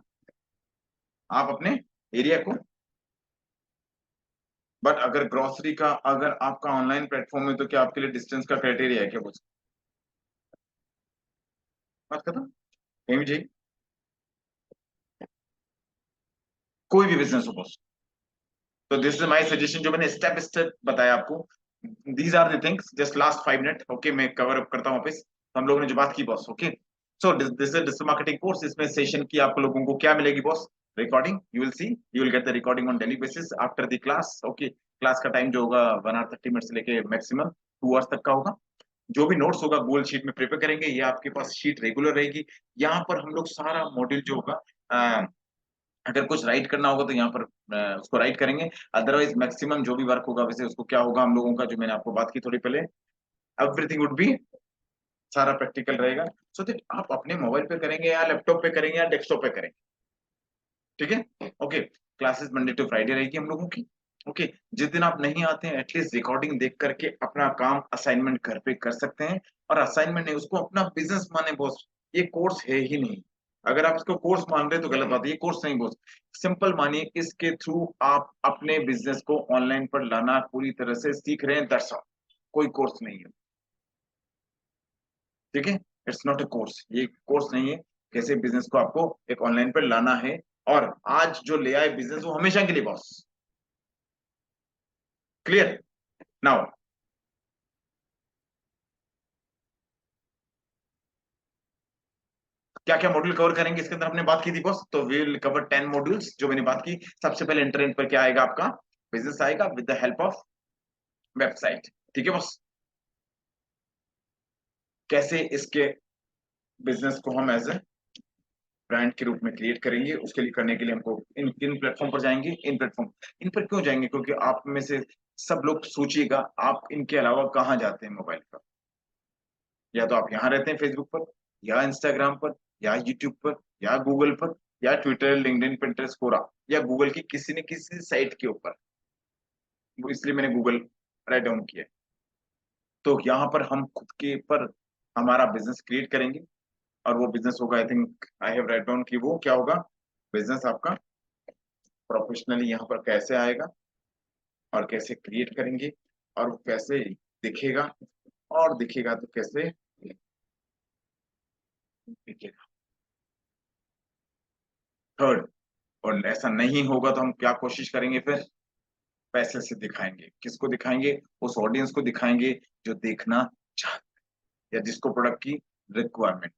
आप अपने एरिया को। बट अगर ग्रोसरी का अगर आपका ऑनलाइन प्लेटफॉर्म है तो क्या आपके लिए डिस्टेंस का क्राइटेरिया है क्या कुछ? बात खत्म। कहीं भी जाइए, कोई भी बिजनेस हो बॉस। तो दिस इज माय सजेशन, जो मैंने स्टेप स्टेप बताया आपको, these are the things, just last 5 minute, okay, मैं कवर अप करता हूँ वापस हम लोगों ने जो बात की boss, okay. So this is digital marketing course, इसमें सेशन की आप लोगों को क्या मिलेगी boss? Recording, you will see, you will get the recording on daily basis after the class, okay. Class का टाइम जो होगा 1 hour 30 मिनट से लेके मैक्सिमम 2 hours तक का होगा। जो भी नोट्स होगा गूगल शीट में प्रिपेयर करेंगे, ये आपके पास शीट रेगुलर रहेगी। यहाँ पर हम लोग सारा मॉड्यूल जो होगा, अगर कुछ राइट करना होगा तो यहाँ पर उसको राइट करेंगे, अदरवाइज मैक्सिमम जो भी वर्क होगा वैसे उसको क्या होगा हम लोगों का, जो मैंने आपको बात की थोड़ी पहले, एवरीथिंग वुड बी, सारा प्रैक्टिकल रहेगा, सो दैट आप अपने मोबाइल पे करेंगे या लैपटॉप पे करेंगे या डेस्कटॉप पे करेंगे, ठीक है, okay. Classes Monday to Friday रहेगी हम लोगों की, ओके। जिस दिन आप नहीं आते हैं एटलीस्ट रिकॉर्डिंग देख करके अपना काम असाइनमेंट घर पे कर सकते हैं, और असाइनमेंट नहीं उसको अपना बिजनेस माने बॉस, ये कोर्स है ही नहीं। अगर आप इसको कोर्स मान रहे हैं तो गलत बात है, ये कोर्स नहीं बॉस, सिंपल मानिए, इसके थ्रू आप अपने बिजनेस को ऑनलाइन पर लाना पूरी तरह से सीख रहे हैं, दैट्स ऑल, कोई कोर्स नहीं है, ठीक है। इट्स नॉट ए कोर्स, ये कोर्स नहीं है, कैसे बिजनेस को आपको एक ऑनलाइन पर लाना है, और आज जो ले आए बिजनेस वो हमेशा के लिए बॉस, क्लियर नाउ। क्या क्या मॉड्यूल कवर करेंगे इसके अंदर हमने बात की थी बॉस, तो वी विल कवर 10 मॉड्यूल्स जो मैंने बात की। सबसे पहले इंटरनेट पर क्या आएगा, आपका बिजनेस आएगा with the help of website, ठीक है बॉस। कैसे इसके बिजनेस को हम एज ए ब्रांड के रूप में क्रिएट करेंगे, उसके लिए करने के लिए हमको इन किन प्लेटफॉर्म पर जाएंगे, इन प्लेटफॉर्म, इन पर क्यों जाएंगे, क्योंकि आप में से सब लोग सोचिएगा आप इनके अलावा कहाँ जाते हैं मोबाइल पर, या तो आप यहाँ रहते हैं फेसबुक पर, या इंस्टाग्राम पर, या यूट्यूब पर, या गूगल पर, या ट्विटर लिंक्डइन पिंटरेस्ट कोरा, या गूगल की किसी न किसी साइट के ऊपर, वो इसलिए मैंने गूगल राइट डाउन किया। तो यहाँ पर हम खुद के पर हमारा बिजनेस क्रिएट करेंगे, और वो बिजनेस होगा, I think I have write down की, वो क्या होगा, बिजनेस आपका प्रोफेशनली यहाँ पर कैसे आएगा, और कैसे क्रिएट करेंगे, और वो कैसे दिखेगा, और दिखेगा तो कैसे दिखेगा। थर्ड, और ऐसा नहीं होगा तो हम क्या कोशिश करेंगे फिर? पैसे से दिखाएंगे। किसको दिखाएंगे? उस ऑडियंस को दिखाएंगे जो देखना चाहते या जिसको प्रोडक्ट की रिक्वायरमेंट।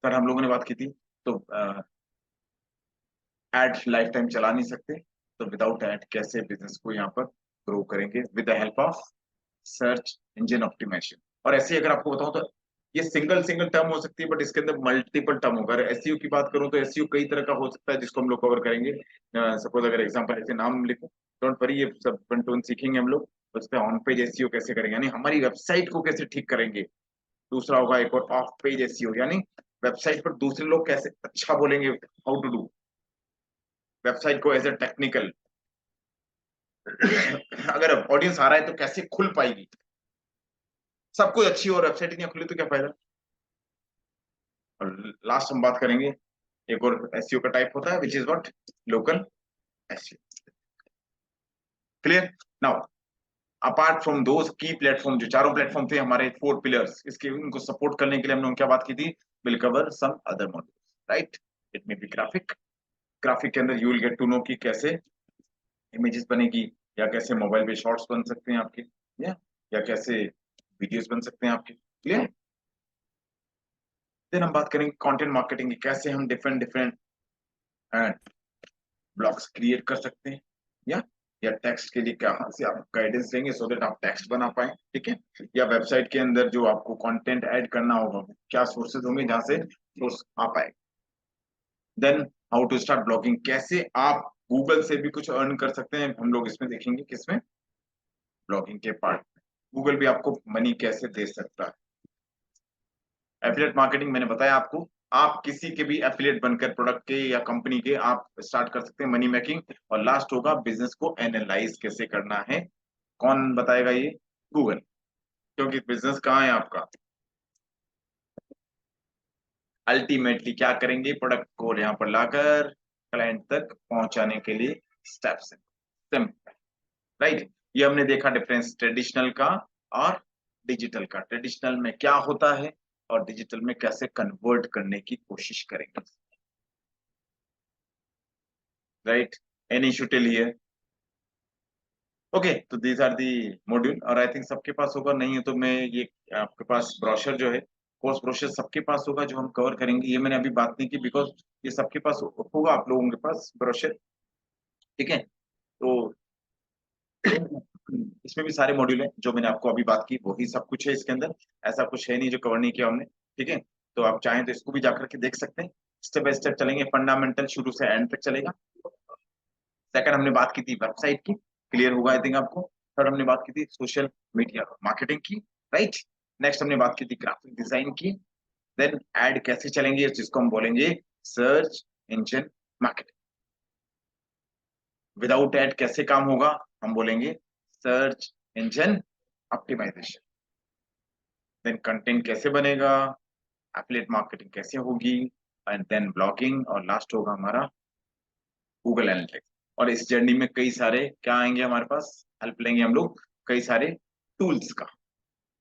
सर हम लोगों ने बात की थी, तो एड लाइफ टाइम चला नहीं सकते, तो विदाउट एड कैसे बिजनेस को यहाँ पर ग्रो करेंगे? With the help of search engine optimisation. और ऐसे ही अगर आपको बताऊं तो ये सिंगल सिंगल टर्म हो सकती है, बट इसके अंदर मल्टीपल टर्म होगा। अगर एसईओ की बात करूं तो एसईओ कई तरह का हो सकता है जिसको हम लोग कवर करेंगे। सपोज अगर एग्जांपल ऐसे नाम लिखो, डोंट वरी, ये सब वन टू वन सीखेंगे हम लोग। उस पे ऑन पेज एसईओ कैसे करेंगे, यानी हमारी वेबसाइट को कैसे ठीक करेंगे। दूसरा होगा एक और ऑफ पेज एसईओ, यानी वेबसाइट पर दूसरे लोग कैसे अच्छा बोलेंगे, हाउ टू डू वेबसाइट को एज ए टेक्निकल। अगर ऑडियंस आ रहा है तो कैसे खुल पाएगी। सब कुछ अच्छी और वेबसाइट ही नहीं खुली तो क्या फायदा। और लास्ट हम बात करेंगे, एक और एसईओ का टाइप होता है which is what? Local SEO. Clear? Now apart from those की प्लेटफॉर्म, जो चारों प्लेटफॉर्म थे हमारे, फोर पिलर्स, इसके उनको सपोर्ट करने के लिए हमने क्या बात की थी? Will cover some other modules, right? It may be graphic. Graphic के अंदर you will get to know कि कैसे इमेजेस बनेगी, या कैसे मोबाइल पे शॉर्ट्स बन सकते हैं आपके, या कैसे वीडियोस बन सकते हैं आपके। क्लियर? देन हम बात करेंगे कंटेंट मार्केटिंग की, कैसे हम डिफरेंट डिफरेंट ब्लॉग्स क्रिएट कर सकते हैं, या टेक्स्ट के लिए कहाँ से आप गाइडेंस देंगे सो दैट आप टेक्स्ट बना पाए, ठीक है? या वेबसाइट के अंदर जो आपको कंटेंट ऐड करना होगा, क्या सोर्सेज होंगे जहां से सोर्स आ पाए। Then how to start blogging, कैसे आप गूगल से भी कुछ अर्न कर सकते हैं, हम लोग इसमें देखेंगे। किसमें? ब्लॉगिंग के पार्ट में गूगल भी आपको मनी कैसे दे सकता है। एफिलिएट मार्केटिंग मैंने बताया आपको, आप किसी के भी एफिलिएट बनकर प्रोडक्ट के या कंपनी के आप स्टार्ट कर सकते हैं मनी मेकिंग। और लास्ट होगा बिजनेस को एनालाइज कैसे करना है। कौन बताएगा ये? गूगल। क्योंकि बिजनेस कहाँ है आपका, अल्टीमेटली क्या करेंगे? प्रोडक्ट को यहाँ पर लाकर क्लाइंट तक पहुंचाने के लिए स्टेप्स, सिंपल, राइट? ये हमने देखा डिफरेंस ट्रेडिशनल का और डिजिटल का। ट्रेडिशनल में क्या होता है और डिजिटल में कैसे कन्वर्ट करने की कोशिश करेंगे, right? Any issue till here? Okay, तो दीज आर दी मॉड्यूल, और आई थिंक सबके पास होगा। नहीं है तो मैं ये आपके पास ब्रोशर जो है, कोर्स ब्रोशर सबके पास होगा जो हम कवर करेंगे। ये मैंने अभी बात नहीं की बिकॉज ये सबके पास होगा, आप लोगों के पास ब्रोशर, ठीक है? तो इसमें भी सारे मॉड्यूल हैं जो मैंने आपको अभी बात की, वही सब कुछ है इसके अंदर। ऐसा कुछ है नहीं जो कवर नहीं किया हमने, ठीक है? तो आप चाहें तो इसको भी जाकर के देख सकते हैं। स्टेप बाय स्टेप चलेंगे, फंडामेंटल शुरू से एंड तक चलेगा। सेकंड हमने बात की थी वेबसाइट की, क्लियर होगा आई थिंक आपको। थर्ड हमने बात की थी सोशल मीडिया मार्केटिंग की, राइट? नेक्स्ट हमने बात की थी ग्राफिक डिजाइन की। देन एड कैसे चलेंगे, जिसको हम बोलेंगे search engine marketing. Without ad कैसे काम होगा, हम बोलेंगे search engine optimisation. Then content कैसे बनेगा, एफिलिएट मार्केटिंग कैसे होगी, एंड देन ब्लॉगिंग, और लास्ट होगा हमारा गूगल एनालिटिक्स। और इस जर्नी में कई सारे क्या आएंगे हमारे पास, हेल्प लेंगे हम लोग कई सारे टूल्स का,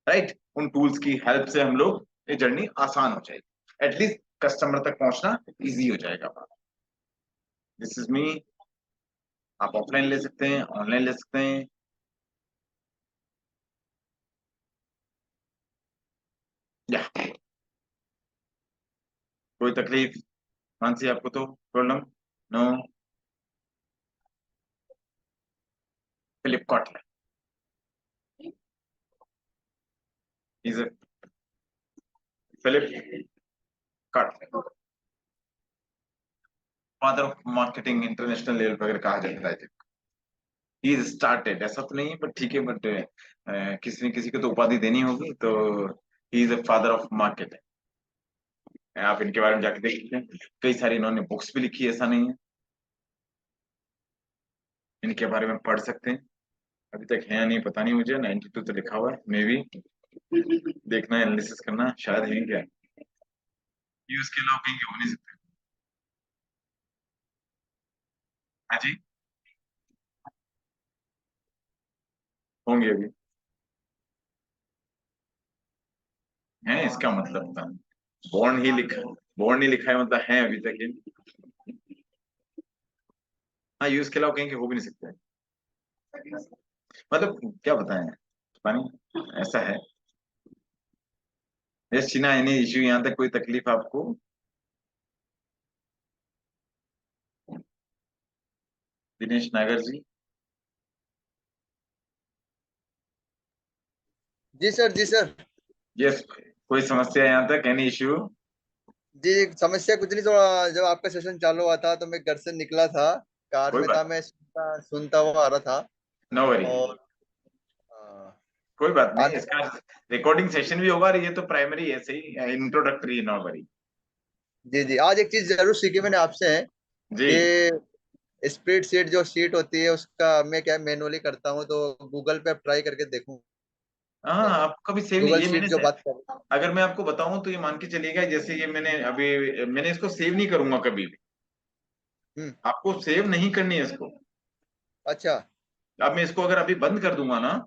राइट? उन टूल्स की हेल्प से हम लोग ये जर्नी आसान हो जाएगी, एटलीस्ट कस्टमर तक पहुंचना इजी हो जाएगा। This is me. आप ऑफलाइन ले सकते हैं, ऑनलाइन ले सकते हैं, या कोई तकलीफ मानसी आपको तो problem? No? Flipkart is Philip कार्ट father of marketing international level पर अगर कहा जाता है। ही स्टार्टेड, ऐसा तो नहीं है बट ठीक है, बट किसी न किसी को तो उपाधि देनी होगी, तो he is a father of marketing. आप इनके बारे में जाके देख सकते हैं, कई सारी इन्होंने बुक्स भी लिखी है, ऐसा नहीं है। इनके बारे में पढ़ सकते हैं। अभी तक है या नहीं पता नहीं मुझे, 92 तो लिखा हुआ है, मे भी देखना, एनालिसिस करना, शायद है क्या। ये उसके अलावा कहीं के हो नहीं सकते। हाँ जी, होंगे अभी, है इसका मतलब था बॉन्ड ही लिखा। बोर्ड नहीं लिखा है मतलब है अभी तक ये। हाँ, यूज के अलावा कहीं के हो भी नहीं सकता है। मतलब क्या बताएं, पता नहीं ऐसा है। यस चीना, एनी इश्यू यहाँ तक कोई तकलीफ आपको? दिनेश नागर जी। जी सर, जी सर। यस, कोई समस्या यहाँ तक, एनी इश्यू? जी, समस्या कुछ नहीं, थोड़ा जब आपका सेशन चालू हुआ था तो मैं घर से निकला था, कार कोई में था, बात, मैं सुनता सुनता हुआ आ रहा था। नो वरी, और अ, कोई बात नहीं, आने इसका रिकॉर्डिंग सेशन भी होगा और ये तो प्राइमरी ऐसे ही इंट्रोडक्टरी, नो वरी। जी जी, आज एक चीज जरूर सीखी मैंने आपसे है जी। कि स्प्रेड शीट जो शीट होती है उसका मैं क्या मैनुअली करता हूँ, तो गूगल पे ट्राई करके देखूंगा हाँ, मैं। आपको कभी सेव नहीं, गूगल ये शीट मैंने जो से, बात कर रहे अगर मैं आपको बताऊं तो ये मान के चलिएगा, जैसे ये मैंने अभी, मैंने इसको सेव नहीं करूंगा कभी भी। हम्म। आपको सेव नहीं करनी है इसको। अच्छा। अब मैं इसको अगर अभी बंद कर दूंगा ना, हाँ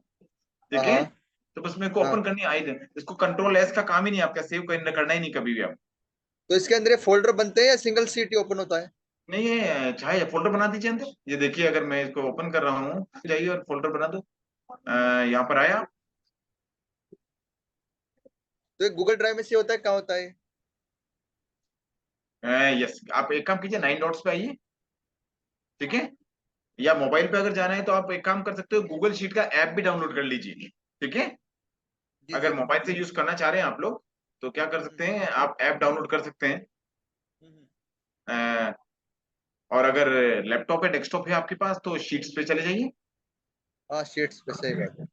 ठीक है, हाँ तो बस मेरे को हाँ। ओपन करनी आई, इसको कंट्रोल एस का काम ही नहीं, आपका सेव करना ही नहीं कभी भी आप। तो इसके अंदर ये फोल्डर बनते हैं या सिंगल शीट ही ओपन होता है? नहीं, ये चाहे फोल्डर बना दीजिए अंदर, ये देखिए अगर मैं इसको ओपन कर रहा हूँ, जाइए और फोल्डर बना दो। यहाँ पर आया। तो ये गूगल ड्राइव में से होता है, कहाँ होता है? यस, आप एक काम कीजिए, 9 डॉट्स पे आइए, ठीक है, या मोबाइल पे अगर जाना है तो आप एक काम कर सकते हो, गूगल शीट का ऐप भी डाउनलोड कर लीजिए, ठीक है। जी अगर जी। मोबाइल से यूज करना चाह रहे हैं आप लोग, तो क्या कर सकते हम्म, हैं, आप ऐप डाउनलोड कर सकते हैं। हम्म। अ, और अगर लैपटॉप है, डेस्कटॉप है आपके पास, तो शीट्स पे चले जाइए। हाँ, शीट्स पे, सही बात है।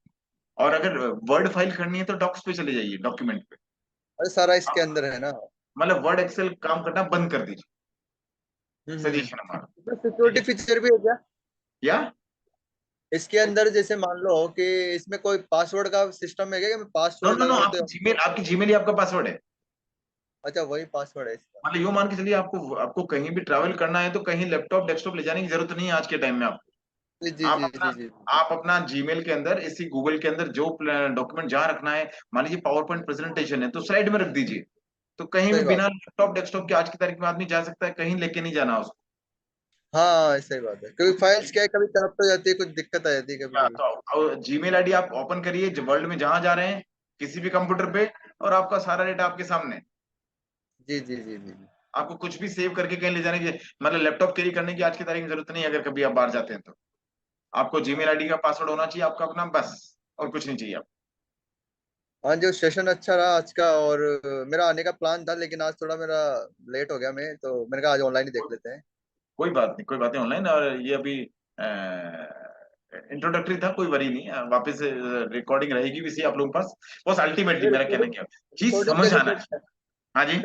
और अगर वर्ड फाइल करनी है तो डॉक्स पे चले जाइए, डॉक्यूमेंट पे। अरे सारा इसके आप- अंदर है ना। मतलब वर्ड एक्सेल काम करना बंद कर दीजिए, हम्म। सजेशन हमारा, ठीक सिक्योरिटी है। फीचर भी है क्या या इसके अंदर? जैसे मान लो कि इसमें कोई पासवर्ड का सिस्टम है क्या, कि मैं नो पासवर्ड नो नो, लगाऊं आपकी तो? जीमेल, आपकी जीमेल ही आपका पासवर्ड है। अच्छा, वही पासवर्ड है इसका। मतलब यूं मान के चलिए, आपको आपको कहीं भी ट्रैवल करना है तो कहीं लैपटॉप डेस्कटॉप ले जाने की जरूरत नहीं है आज के टाइम में आपको। जी जी आप जी अपना जी जी। आप अपना जीमेल के अंदर, इसी गूगल के अंदर जो डॉक्यूमेंट जहां रखना है, मान लीजिए पावर पॉइंट प्रेजेंटेशन है तो साइड में रख दीजिए। तो कहीं भी सही बात। बिना लैपटॉप डेस्कटॉप के आज की तारीख में आदमी जा सकता है, कहीं लेके नहीं जाना उसको। हाँ, सही बात है, क्योंकि फाइल्स क्या है, कभी करप्ट हो जाती है, कुछ दिक्कत आ जाती है कभी या कभी। तो जीमेल आईडी आप ओपन करिए, वर्ल्ड में जहां जा रहे हैं, किसी भी कंप्यूटर पे, और आपका सारा डेटा आपके सामने। जी जी जी जी जी। आपको कुछ भी सेव करके कहीं ले जाने की, मतलब लैपटॉप कैरी करने की आज की तारीख में जरूरत नहीं है, अगर कभी आप बाहर जाते हैं तो। आपको जीमेल आईडी का पासवर्ड होना चाहिए आपका अपना, बस, और कुछ नहीं चाहिए। हाँ, जो सेशन अच्छा रहा आज का, और मेरा आने का प्लान था लेकिन आज थोड़ा मेरा लेट हो गया, मैं तो मैंने कहा आज ऑनलाइन ही देख लेते हैं। कोई बात नहीं, कोई बात नहीं, ऑनलाइन, और ये अभी इंट्रोडक्टरी था, कोई वरी नहीं, वापस रिकॉर्डिंग रहेगी भी सी आप लोगों के पास। बस अल्टीमेटली मेरा कहना रिकॉर्डिंग क्या, चीज रिकॉर्डिंग समझ कैसे आना देख है। हाँ जी,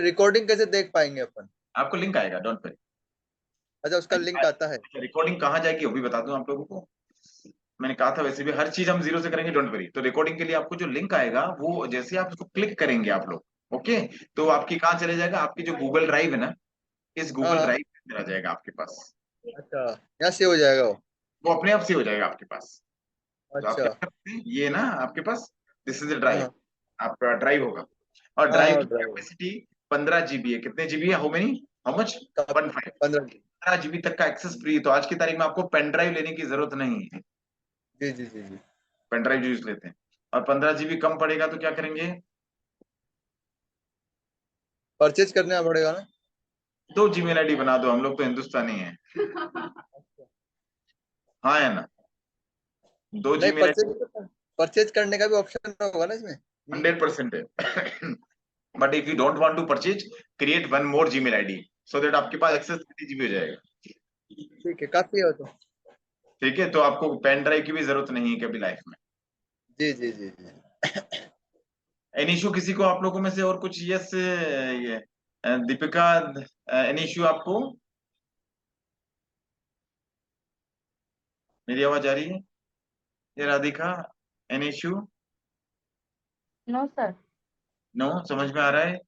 रिकॉर्डिंग कैसे देख पाएंगे अपन? आपको लिंक आएगा, डोंट वरी। अच्छा, उसका लिंक आता है? रिकॉर्डिंग कहाँ जाएगी वो भी बता दूं आप लोगों को। मैंने कहा था वैसे भी हर चीज हम जीरो से करेंगे, डोंट वरी। तो रिकॉर्डिंग के लिए आपको जो लिंक आएगा, वो जैसे आप उसको क्लिक करेंगे आप लोग, ओके, तो आपकी कहाँ चले जाएगा, आपकी जो गूगल ड्राइव है ना, इस हाँ गूगल हाँ। ड्राइव में चला जाएगा आपके पास। अच्छा, यहाँ से हो जाएगा वो? वो अपने आप से हो जाएगा आपके पास। तो आप अच्छा। क्या करते हैं, ये ना आपके पास, दिस इज द हाँ ड्राइव, हाँ आपका ड्राइव होगा। और ड्राइव हाँ, की ड्राइवर। कैपेसिटी 15 GB है। कितने जीबी है, how many, how much, 15। 15। 15 GB तक का एक्सेस फ्री है, तो आज की तारीख में आपको पेन ड्राइव लेने की जरूरत नहीं है। जी जी जी जी। पेन ड्राइव यूज लेते हैं। और 15 GB कम पड़ेगा तो क्या करेंगे, परचेज करना पड़ेगा ना? 2 जीमेल आईडी बना दो, हम लोग तो हिंदुस्तानी है। हाँ है ना, दो नहीं, जीमेल आईडी परचेज करने का भी ऑप्शन होगा ना इसमें? 100% है। But if you don't want to purchase, create one more Gmail ID, so that आपके पास एक्सेस 30 GB हो जाएगा। ठीक है, काफी है वो तो। ठीक है, तो आपको पेन ड्राइव की भी जरूरत नहीं है कभी लाइफ में। जी जी जी जी। एनी इशू किसी को आप लोगों में से, और कुछ, यस ये दीपिका, एनी इशू आपको, मेरी आवाज आ रही है, ये Radhika, any issue? No sir. No, समझ में आ रहा है।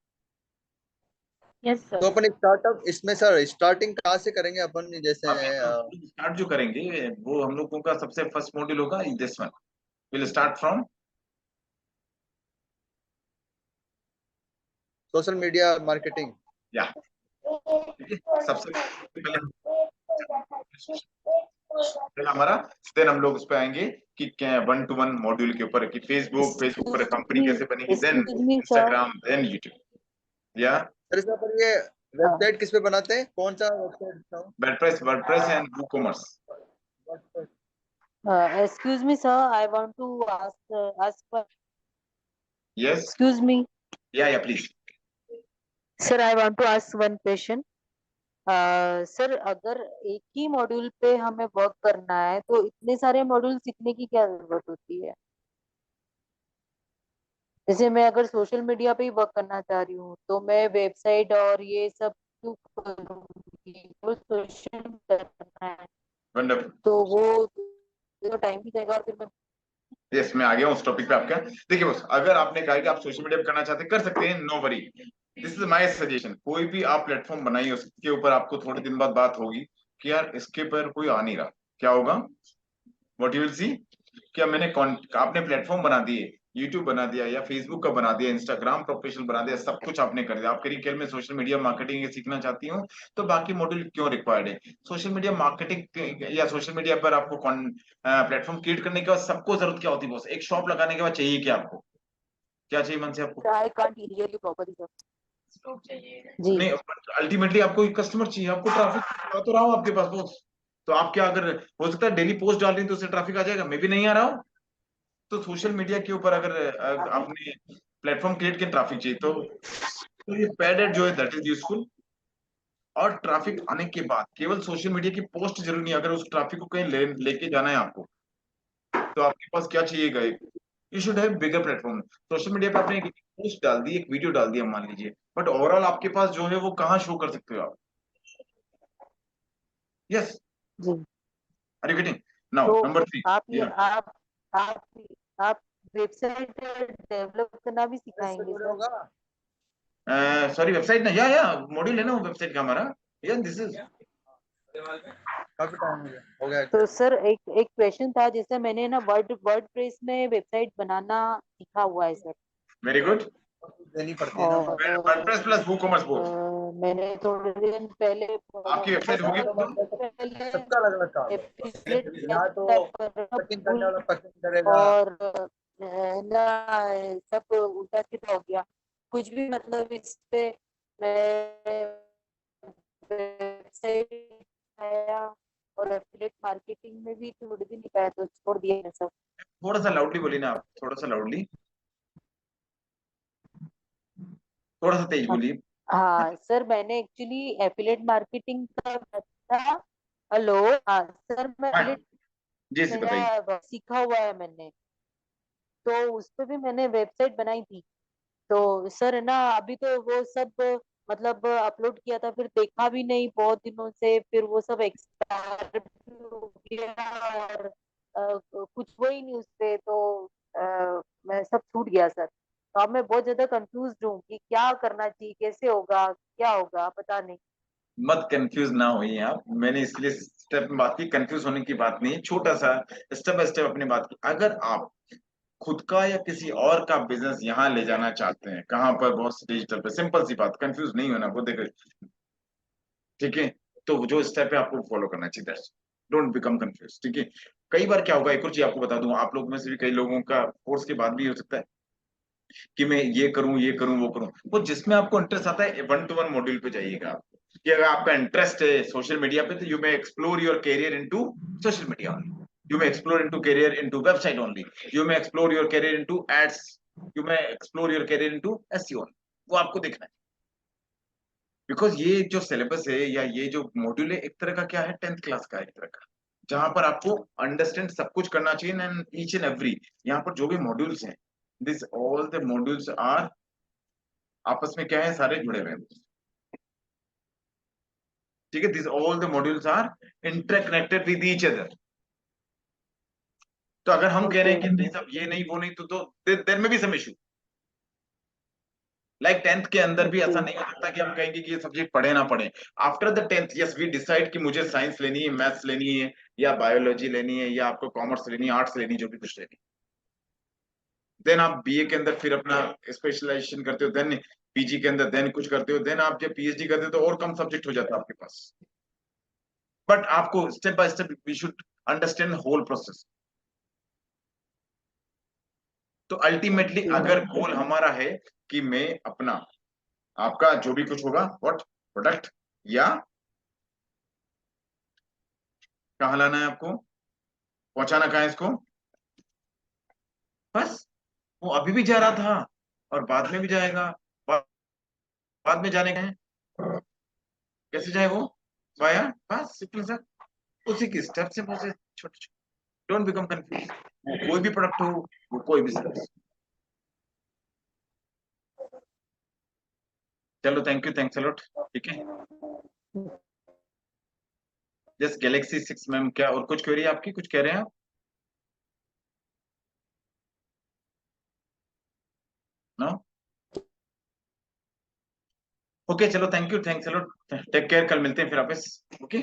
Yes sir. तो अपन स्टार्टअप इसमें सर स्टार्टिंग कहाँ से करेंगे अपन, जैसे अभी स्टार्ट जो करेंगे, वो हम लोगों का सबसे फर्स्ट मॉड्यूल होगा this one, will start from. Social media marketing. या ठीक है, सबसे पहले हमारा, देन हम लोग उस पे आएंगे कि 1-to-1 मॉड्यूल के ऊपर कि फेसबुक पर कंपनी कैसे बनेगी, then Excuse me, sir. Instagram, then YouTube. या सर इसमें पर ये वेबसाइट किस पे बनाते हैं, कौन सा website? WordPress and WooCommerce। Excuse me, sir. I want to ask for. Yes, Excuse me, या please. sir. I want to ask one question. Sir अगर एक ही मॉड्यूल पे हमें वर्क करना है तो इतने सारे मॉड्यूल सीखने की क्या जरूरत होती है? जैसे मैं अगर सोशल मीडिया पे ही वर्क करना चाह रही हूँ तो मैं वेबसाइट और ये सब क्यों करूँगी? वो सोशल करना है वंडरफुल। तो वो तो टाइम भी जाएगा और फिर मैं यस, मैं आ गया हूँ उस टॉपिक पे आपका। देखिए बस, अगर आपने कहा कि आप सोशल मीडिया पे करना चाहते हैं, कर सकते हैं, no worry. This is my suggestion. कोई भी आप प्लेटफॉर्म बनाइए, उसके ऊपर आपको थोड़े दिन बाद बात होगी कि यार इसके पर कोई आ नहीं रहा, क्या होगा? व्हाट यू विल सी, क्या आपने प्लेटफॉर्म बना दिए, यूट्यूब बना दिया या फेसबुक का बना दिया, इंस्टाग्राम प्रोफेशनल बना दिया, सब कुछ आपने कर दिया। आप करिए केवल मैं सोशल मीडिया मार्केटिंग सीखना चाहती हूँ, तो बाकी मॉड्यूल क्यों रिक्वायर्ड है? सोशल मीडिया मार्केटिंग या सोशल मीडिया पर आपको प्लेटफॉर्म क्रिएट करने के बाद सबको जरूरत क्या होती है बॉस? एक शॉप लगाने के बाद चाहिए क्या आपको? क्या चाहिए मन से आपको? I can't hear you properly sir. जी नहीं, अल्टीमेटली आपको एक कस्टमर चाहिए, आपको ट्रैफिक तो रहा हो आपके पास बॉस। तो आप क्या, अगर हो सकता है डेली पोस्ट डाल रही हैं तो उससे ट्रैफिक आ जाएगा, मैं भी नहीं आ रहा हूँ। तो सोशल मीडिया के ऊपर अगर आपने प्लेटफॉर्म क्रिएट किया, ट्रैफिक चाहिए, तो ये पेड एड जो है दैट इज यूजफुल। और ट्रैफिक आने के बाद केवल सोशल मीडिया की पोस्ट जरूरी नहीं, अगर उस ट्रैफिक को कहीं लेके जाना है आपको, तो आपके पास क्या चाहिएगा? You should have bigger platform. Social media पे आपने एक पोस्ट डाल दी, एक वीडियो डाल दिया मान लीजिए, बट ओवरऑल आपके पास जो है वो कहाँ शो कर सकते हो आप? यस, जी। Are you getting now? तो नंबर 3। आप ये आप आप वेबसाइट डेवलप करना भी सिखाएंगे जुड़े सर? होगा। सॉरी, वेबसाइट ना, या मॉड्यूल है ना वेबसाइट का हमारा। या दिस इज काफी टाइम हो गया। तो सर एक क्वेश्चन था, जैसे मैंने ना वर्डप्रेस में वेबसाइट बनाना सीखा हुआ है सर, वेरी गुड। देनी पड़ती है ना। और वर्डप्रेस प्लस WooCommerce बोथ। मैंने थोड़े दिन पहले आपकी वेबसाइट होगी पहले सबका अलग अलग काम है। एफिलिएट यहाँ तो टाइप कर रहा था, कटिंग करने भूल वाला कटिंग करेगा। और ना सब उल्टा सीधा हो गया। कुछ भी मतलब इस पे मैं वेबसाइट आया और एफिलिएट मार्केटिंग में भी थोड़ी दिन निकाया तो छोड़ दिया है सब। थोड़ा सा लाउडली बोलिए ना आप, थोड़ा सा लाउडली, थोड़ा सा तेज बोलिए। हाँ सर, मैंने एक्चुअली एफिलिएट मार्केटिंग का था। हेलो, हाँ सर, मैं हाँ एफिलिएट जी, जी बताइए। मेरा सीखा हुआ है मैंने, तो उस पे भी मैंने वेबसाइट बनाई थी। तो सर है ना, अभी तो वो सब मतलब अपलोड किया था, फिर देखा भी नहीं बहुत दिनों से, फिर वो सब एक्सपायर भी हो गया और कुछ हुआ ही नहीं उससे, तो मैं सब छूट गया सर। तो अब मैं बहुत ज्यादा कंफ्यूज हूँ कि क्या करना चाहिए, कैसे होगा, क्या होगा, पता नहीं। मत कंफ्यूज ना होइए आप, मैंने इसलिए स्टेप में बात की, कंफ्यूज होने की बात नहीं है, छोटा सा स्टेप बाय स्टेप अपनी बात की। अगर आप खुद का या किसी और का बिजनेस यहाँ ले जाना चाहते हैं, कहाँ पर? बहुत डिजिटल पे, सिंपल सी बात, कंफ्यूज नहीं होना, वो देखो, ठीक है? तो जो स्टेप है आपको फॉलो करना चाहिए, दैट्स, डोंट बिकम कंफ्यूज, ठीक है? कई बार क्या होगा, एक और चीज आपको बता दूं, आप लोग में से भी कई लोगों का कोर्स के बाद भी हो सकता है कि मैं ये करूं, ये करूं, वो करूं। वो जिसमें आपको इंटरेस्ट आता है, 1-to-1 मॉड्यूल पे जाइएगा आप। कि अगर आपका इंटरेस्ट है सोशल मीडिया पे, तो you may explore your career into social media only, you may explore into career into website only, you may explore your career into ads, you may explore your career into SEO. वो आपको देखना है, बिकॉज ये जो सिलेबस है या ये जो मॉड्यूल है, एक तरह का क्या है, 10th क्लास का है एक तरह का, जहां पर आपको अंडरस्टैंड सब कुछ करना चाहिए, एंड ईच एंड एवरी, यहाँ पर जो भी मॉड्यूल्स हैं, this all the modules are आपस में क्या है, सारे जुड़े हुए हैं, ठीक है? This all the modules are interconnected with each other. तो अगर हम कह रहे हैं कि नहीं सब ये नहीं वो नहीं, तो देयर में भी सम इशू। लाइक 10th के अंदर भी ऐसा नहीं हो सकता कि हम कहेंगे कि ये सब्जेक्ट पढ़े ना पढ़े। After the 10th, yes, we decide कि मुझे साइंस लेनी है, मैथ्स लेनी है, या बायोलॉजी लेनी है, या आपको कॉमर्स लेनी है, आर्ट्स लेनी है, जो भी कुछ लेनी है, देन आप बीए के अंदर फिर अपना स्पेशलाइजेशन करते हो, देन पीजी के अंदर देन कुछ करते हो, देन आप जब पीएचडी करते हो तो और कम सब्जेक्ट हो जाता है आपके पास। बट आपको step by step we should understand whole process. तो अल्टीमेटली अगर गोल हमारा है कि मैं अपना, आपका जो भी कुछ होगा व्हाट प्रोडक्ट या कहाँ लाना है आपको, पहुंचाना कहाँ है इसको, बस वो अभी भी जा रहा था और बाद में भी जाएगा, बाद में जाने का है, कैसे जाए वो, वाया, बस सिंपल सा उसी की स्टेप से छोटे छोटे, डोंट बिकम कंफ्यूज। वो कोई भी प्रोडक्ट हो, वो कोई भी सर्विस। चलो थैंक यू, थैंक्स अलॉट, ठीक है। जस्ट गैलेक्सी 6 मैम, क्या और कुछ क्वेरी आपकी, कुछ कह रहे हैं आप? नो, ओके चलो thank you, thanks a lot, take care, कल मिलते हैं फिर वापस, ओके।